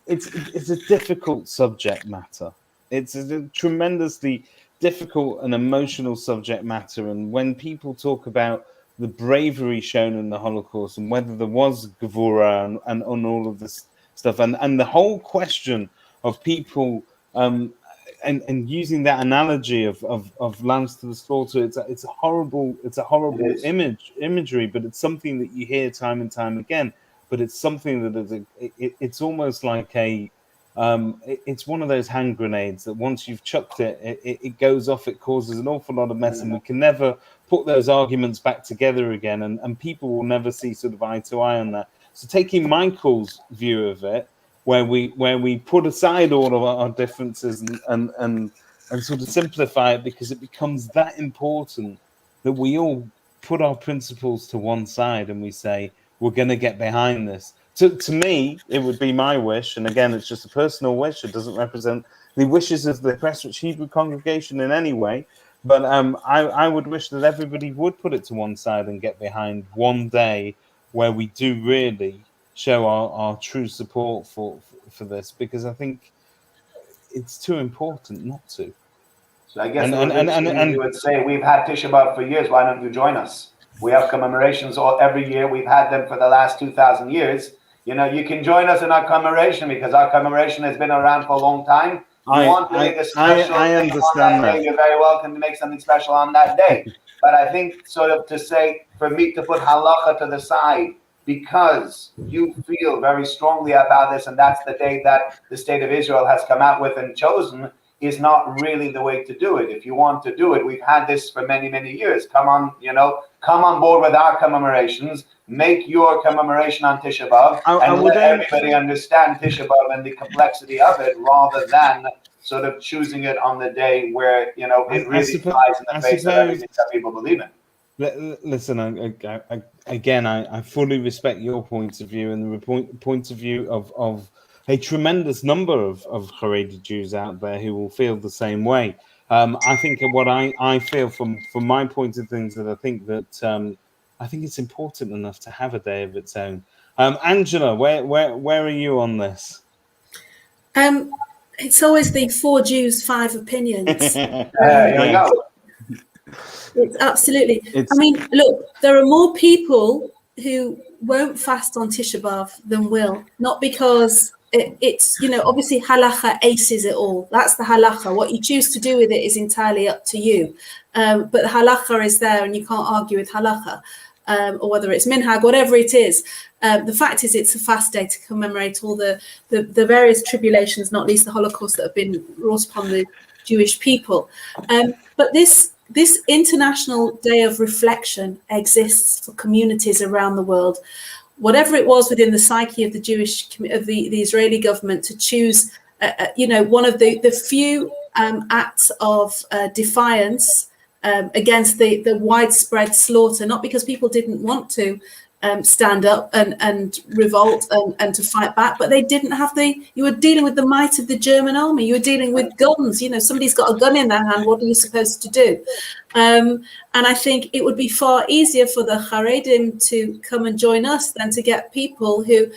It's a difficult subject matter. It's a tremendously difficult and emotional subject matter, and when people talk about the bravery shown in the Holocaust and whether there was Gevurah and on all of this stuff, and the whole question of people and using that analogy of lambs to the slaughter, it's a horrible imagery, but it's something that you hear time and time again. But it's something that it's almost like it's one of those hand grenades that once you've chucked it goes off. It causes an awful lot of mess, and we can never put those arguments back together again, and people will never see sort of eye to eye on that. So taking Michael's view of it, where we put aside all of our differences and sort of simplify it, because it becomes that important that we all put our principles to one side and we say we're going to get behind this. To me, it would be my wish, and again, it's just a personal wish. It doesn't represent the wishes of the Christchurch Hebrew congregation in any way. But I would wish that everybody would put it to one side and get behind one day where we do really show our true support for this, because I think it's too important not to. So I guess you would say, we've had Tisha B'Av for years. Why don't you join us? We have commemorations every year. We've had them for the last 2,000 years. You can join us in our commemoration, because our commemoration has been around for a long time. I understand that. You're very welcome to make something special on that day. But I think sort of to say, for me to put halacha to the side, because you feel very strongly about this, and that's the day that the state of Israel has come out with and chosen, is not really the way to do it. If you want to do it, we've had this for many, many years. Come on board with our commemorations. Make your commemoration on Tisha B'Av, and let everybody understand Tisha B'Av and the complexity of it, rather than sort of choosing it on the day where it really flies in the face of everything that people believe in. Listen, I fully respect your point of view and the point of view of a tremendous number of Haredi Jews out there who will feel the same way. I think what I feel from my point of things, that I think it's important enough to have a day of its own. Angela, where are you on this? It's always the 4 Jews, 5 opinions. Here we go. It's absolutely. I mean, look, there are more people who won't fast on Tisha B'Av than will, not because it's obviously halacha aces it all. That's the halacha. What you choose to do with it is entirely up to you. But the halacha is there, and you can't argue with halacha, or whether it's minhag, whatever it is. The fact is, it's a fast day to commemorate all the various tribulations, not least the Holocaust, that have been wrought upon the Jewish people. But this International Day of Reflection exists for communities around the world. Whatever it was within the psyche of the Israeli government to choose, one of the few acts of defiance against the widespread slaughter, not because people didn't want to stand up and revolt and to fight back, but they didn't have you were dealing with the might of the German army. You were dealing with guns. Somebody's got a gun in their hand. What are you supposed to do? And I think it would be far easier for the Haredim to come and join us than to get people who,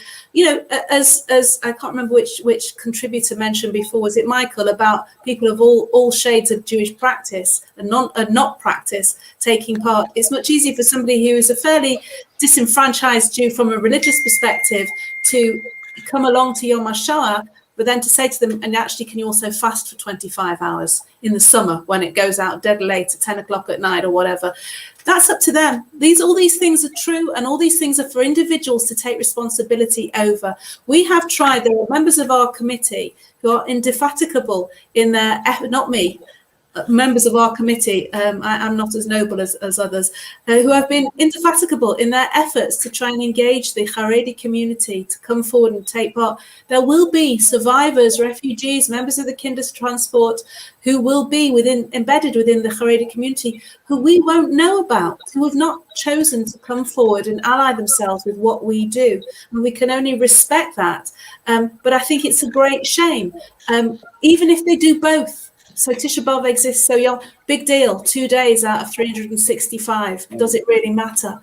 as I can't remember which contributor mentioned before, was it Michael, about people of all shades of Jewish practice and not practice taking part. It's much easier for somebody who is a fairly disenfranchised Jew from a religious perspective to come along to Yom Hashoah but then to say to them, and actually, can you also fast for 25 hours in the summer when it goes out dead late at 10 o'clock at night or whatever? That's up to them. All these things are true, and all these things are for individuals to take responsibility over. We have tried. There are members of our committee who are indefatigable in their effort, not me, members of our committee, I'm not as noble as others, who have been indefatigable in their efforts to try and engage the Haredi community to come forward and take part. There will be survivors, refugees, members of the Kindertransport who will be embedded within the Haredi community who we won't know about, who have not chosen to come forward and ally themselves with what we do. And we can only respect that. But I think it's a great shame, even if they do both. So Tisha B'Av exists, so young, big deal, 2 days out of 365. Does it really matter?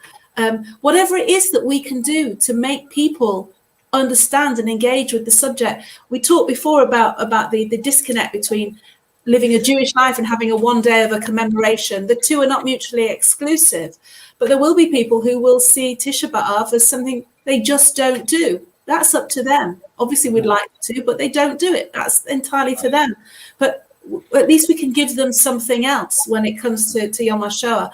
Whatever it is that we can do to make people understand and engage with the subject. We talked before about the disconnect between living a Jewish life and having a one day of a commemoration. The two are not mutually exclusive, but there will be people who will see Tisha B'Av as something they just don't do. That's up to them. Obviously, we'd like to, but they don't do it. That's entirely for them. But at least we can give them something else when it comes to Yom Hashoah.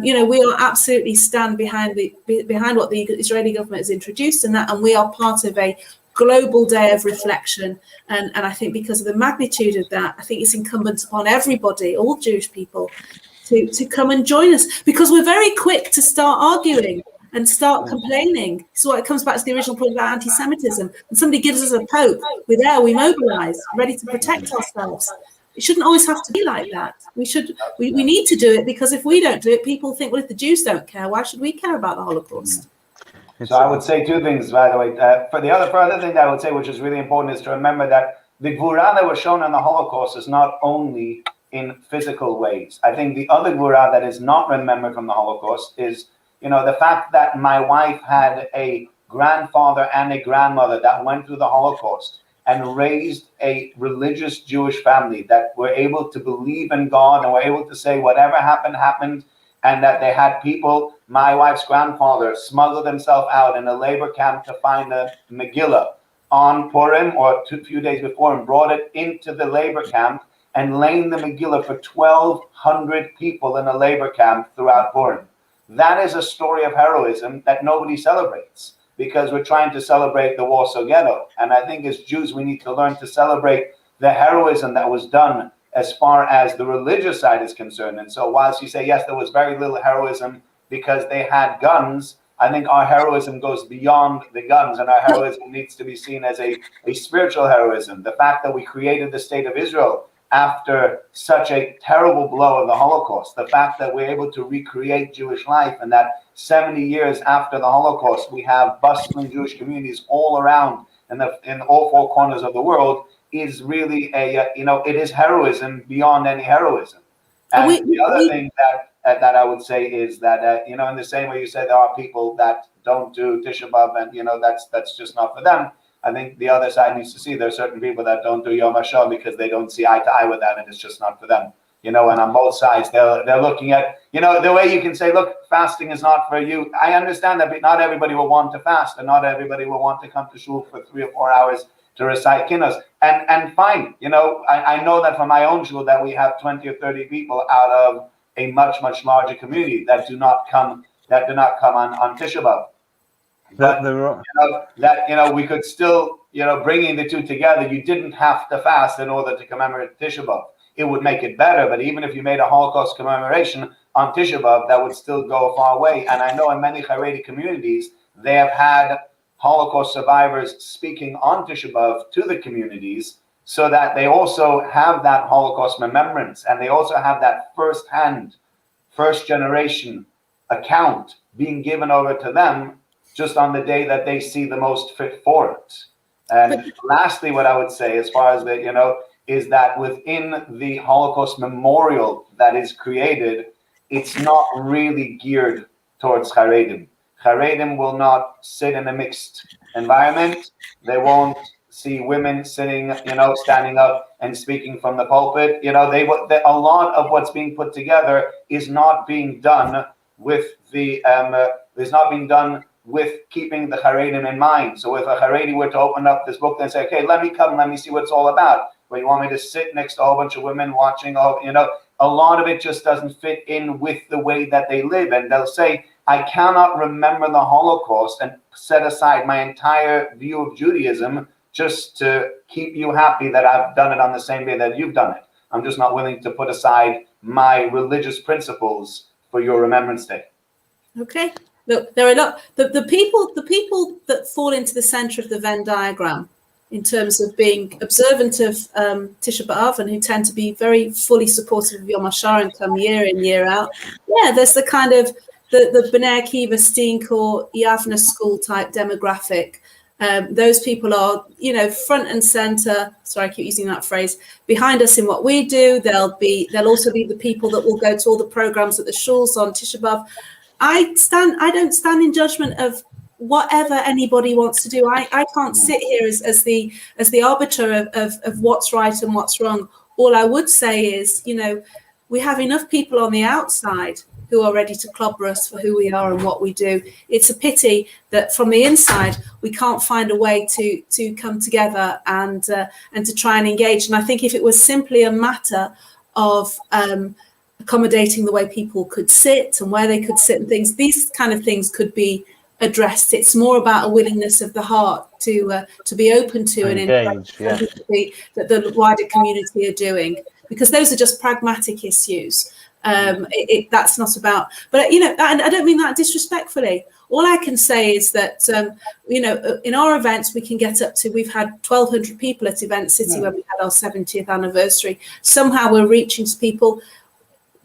We are absolutely stand behind what the Israeli government has introduced, and we are part of a global day of reflection. And I think because of the magnitude of that, I think it's incumbent upon everybody, all Jewish people, to come and join us, because we're very quick to start arguing and start complaining. So it comes back to the original point about anti-Semitism. When somebody gives us a pope, we're there, we mobilize, ready to protect ourselves. It shouldn't always have to be like that. We need to do it, because if we don't do it, people think, well, if the Jews don't care, why should we care about the Holocaust? So I would say two things, by the way. For the other thing that I would say, which is really important, is to remember that the Gvura that was shown in the Holocaust is not only in physical ways. I think the other Gvura that is not remembered from the Holocaust is, the fact that my wife had a grandfather and a grandmother that went through the Holocaust and raised a religious Jewish family that were able to believe in God and were able to say whatever happened, happened, and that they had people, my wife's grandfather smuggled himself out in a labor camp to find a Megillah on Purim or a few days before and brought it into the labor camp and laid the Megillah for 1,200 people in a labor camp throughout Purim. That is a story of heroism that nobody celebrates, because we're trying to celebrate the Warsaw Ghetto. And I think as Jews, we need to learn to celebrate the heroism that was done as far as the religious side is concerned. And so whilst you say, yes, there was very little heroism because they had guns, I think our heroism goes beyond the guns, and our heroism needs to be seen as a spiritual heroism. The fact that we created the state of Israel after such a terrible blow of the Holocaust, the fact that we're able to recreate Jewish life, and that 70 years after the Holocaust, we have bustling Jewish communities all around in all four corners of the world, is really it is heroism beyond any heroism. And the other thing that I would say is that, in the same way you said there are people that don't do Tisha B'Av, and, that's just not for them. I think the other side needs to see there are certain people that don't do Yom Hashoah because they don't see eye to eye with that, and it's just not for them. And on both sides, they're looking at, the way you can say, look, fasting is not for you. I understand that not everybody will want to fast, and not everybody will want to come to shul for 3 or 4 hours to recite kinnos. And fine, I know that from my own shul that we have 20 or 30 people out of a much, much larger community that do not come on Tisha B'Av. But we could still, bringing the two together, you didn't have to fast in order to commemorate Tisha B'Av. It would make it better, but even if you made a Holocaust commemoration on Tisha B'Av, that would still go a far way. And I know in many Haredi communities, they have had Holocaust survivors speaking on Tisha B'Av to the communities, so that they also have that Holocaust remembrance, and they also have that first generation account being given over to them just on the day that they see the most fit for it. And lastly, what I would say, as far as that, is that within the Holocaust memorial that is created, it's not really geared towards Haredim. Haredim will not sit in a mixed environment. They won't see women sitting, standing up and speaking from the pulpit. A lot of what's being put together is not being done with with keeping the Haredim in mind. So if a Haredi were to open up this book and say, okay, let me see what it's all about. Well, you want me to sit next to a whole bunch of women watching, a lot of it just doesn't fit in with the way that they live. And they'll say, I cannot remember the Holocaust and set aside my entire view of Judaism just to keep you happy that I've done it on the same day that you've done it. I'm just not willing to put aside my religious principles for your Remembrance Day. Okay. Look, there are a lot. The people that fall into the center of the Venn diagram in terms of being observant of Tisha B'Av and who tend to be very fully supportive of Yom Hashoah and come year in, year out. Yeah, there's the kind of the B'nai Akiva, Steencore, Yavna school type demographic. Those people are, front and center. Sorry, I keep using that phrase. Behind us in what we do. They'll also be the people that will go to all the programs at the shuls on Tisha B'Av. I don't stand in judgment of whatever anybody wants to do. I can't sit here as the arbiter of what's right and what's wrong. All I would say is, we have enough people on the outside who are ready to clobber us for who we are and what we do. It's a pity that from the inside we can't find a way to come together and to try and engage. And I think if it was simply a matter of accommodating the way people could sit and where they could sit and things, these kind of things could be addressed. It's more about a willingness of the heart to be open to and engage that the wider community are doing, because those are just pragmatic issues. That's not about, but I don't mean that disrespectfully. All I can say is that in our events we can get up to, we've had 1,200 people at Event City when we had our 70th anniversary. Somehow we're reaching to people.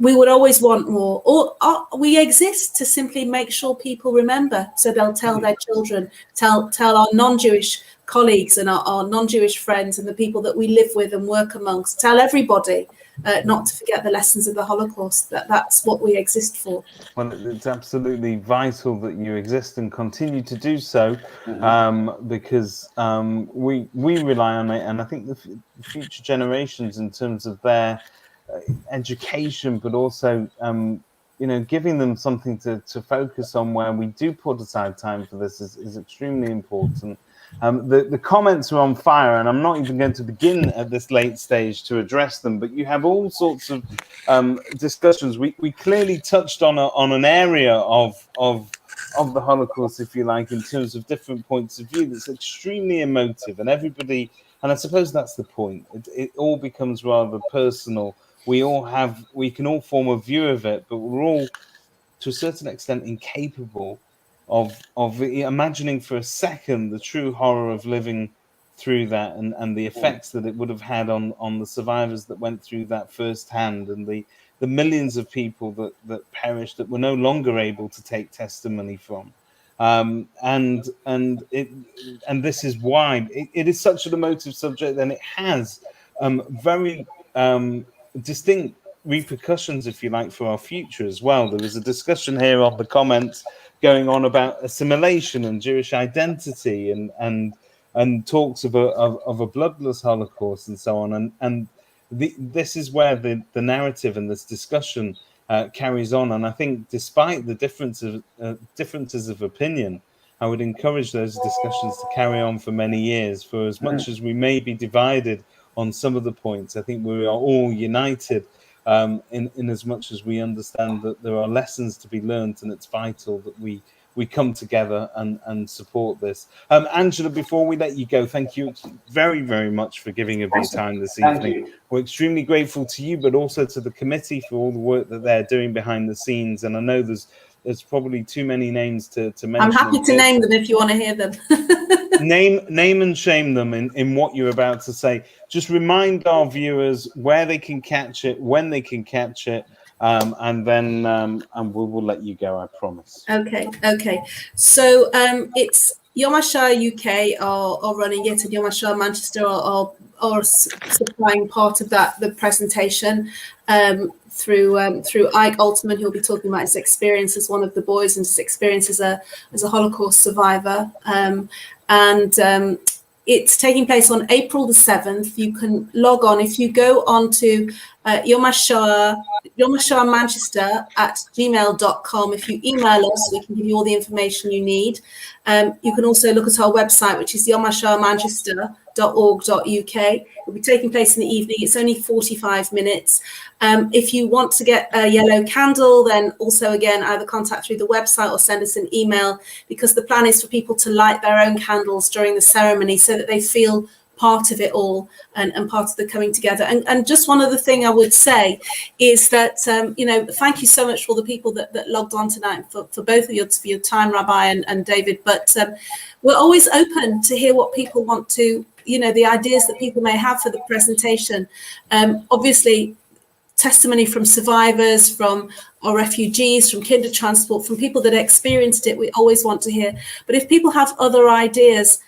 We would always want more, or we exist to simply make sure people remember, so they'll tell their children, tell our non-Jewish colleagues and our non-Jewish friends and the people that we live with and work amongst, tell everybody not to forget the lessons of the Holocaust. That's what we exist for. Well, it's absolutely vital that you exist and continue to do so, because we rely on it, and I think the future generations, in terms of their education, but also giving them something to focus on where we do put aside time for this is extremely important. The comments are on fire, and I'm not even going to begin at this late stage to address them, but you have all sorts of discussions. We clearly touched on an area of the Holocaust, if you like, in terms of different points of view that's extremely emotive, and everybody, and I suppose that's the point, it all becomes rather personal. We can all form a view of it, but we're all, to a certain extent, incapable of imagining for a second the true horror of living through that, and the effects that it would have had on the survivors that went through that firsthand, and the millions of people that perished, that were no longer able to take testimony from. And this is why it is such an emotive subject, and it has very distinct repercussions, if you like, for our future as well. There was a discussion here on the comments going on about assimilation and Jewish identity, and talks of a bloodless Holocaust and so on. And this is where the narrative and this discussion carries on. And I think, despite the differences of opinion, I would encourage those discussions to carry on for many years. For as much as we may be divided on some of the points, I think we are all united in as much as we understand that there are lessons to be learned, and it's vital that we come together and support this. Angela, before we let you go, thank you very, very much for giving of your time this evening. We're extremely grateful to you, but also to the committee for all the work that they're doing behind the scenes. And I know there's probably too many names to mention. I'm happy to name them if you want to hear them. Name and shame them in what you're about to say. Just remind our viewers where they can catch it, when they can catch it, and then and we will let you go, I promise. Okay. So it's Yom Hashoah UK are running it, and Yom Hashoah Manchester are supplying part of the presentation through Ike Altman, who'll be talking about his experience as one of the boys and his experience as a Holocaust survivor. It's taking place on April the 7th. You can log on. If you go on to Yom Hashoah Manchester at gmail.com. If you email us, we can give you all the information you need. You can also look at our website, which is yomhashoahmanchester.org.uk. It will be taking place in the evening. It's only 45 minutes. If you want to get a yellow candle, then also, again, either contact through the website or send us an email, because the plan is for people to light their own candles during the ceremony so that they feel part of it all and part of the coming together. And just one other thing I would say is that, thank you so much for all the people that logged on tonight, for both of you, for your time, Rabbi and David. But we're always open to hear what people want to, the ideas that people may have for the presentation. Obviously, testimony from survivors, from our refugees, from kinder transport, from people that experienced it, we always want to hear. But if people have other ideas,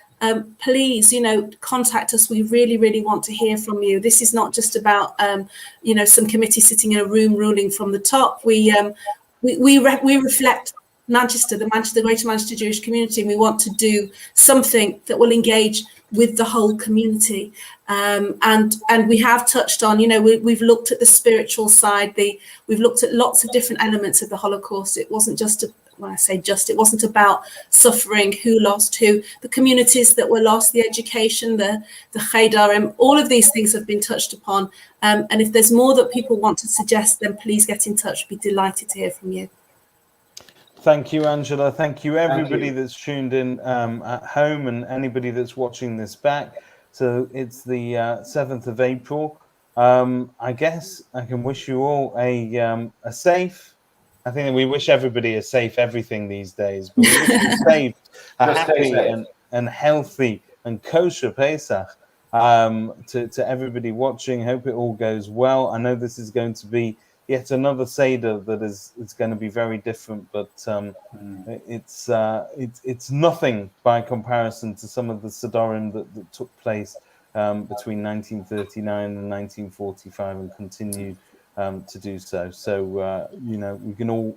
please, contact us. We really, really want to hear from you. This is not just about, some committee sitting in a room ruling from the top. We reflect Manchester, the Greater Manchester Jewish community, and we want to do something that will engage with the whole community. And we have touched on, we've looked at the spiritual side. We've looked at lots of different elements of the Holocaust. It wasn't just when I say just, it wasn't about suffering, who lost who, the communities that were lost, the education, the Chaydarim, all of these things have been touched upon. And if there's more that people want to suggest, then please get in touch. We'd be delighted to hear from you. Thank you, Angela. Thank you, everybody that's tuned in at home and anybody that's watching this back. So it's the 7th of April. I guess I can wish you all a safe. I think that we wish everybody a safe everything these days, but we wish you safe, a happy and healthy and kosher Pesach to everybody watching. Hope it all goes well. I know this is going to be yet another Seder that it's going to be very different, but it's nothing by comparison to some of the Sedorim that took place between 1939 and 1945 and continued to do so. So we can all,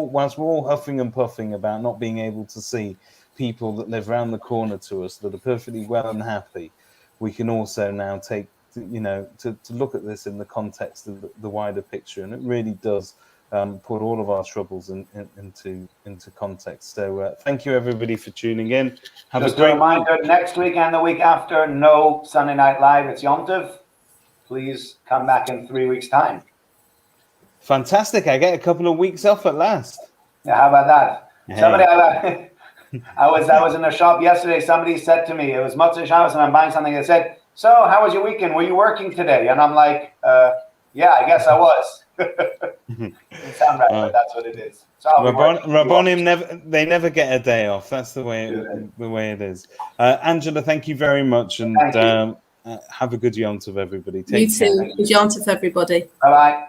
whilst we're all huffing and puffing about not being able to see people that live around the corner to us that are perfectly well and happy, we can also now take to look at this in the context of the wider picture, and it really does put all of our troubles into context. So thank you everybody for tuning in. Just a reminder, next week and the week after, no Sunday Night Live. It's Yom Tov. Please come back in 3 weeks' time. Fantastic! I get a couple of weeks off at last. Yeah, how about that? Hey. Somebody, I was in a shop yesterday. Somebody said to me, it was Motzei Shabbos, and I'm buying something. They said, "So, how was your weekend? Were you working today?" And I'm like, "Yeah, I guess I was." Doesn't sound right, but that's what it is. So Rabbonim never get a day off. That's the way it is. Angela, thank you very much, and have a good Yom Tov, everybody. Take care. Good Yom Tov, everybody. Bye bye.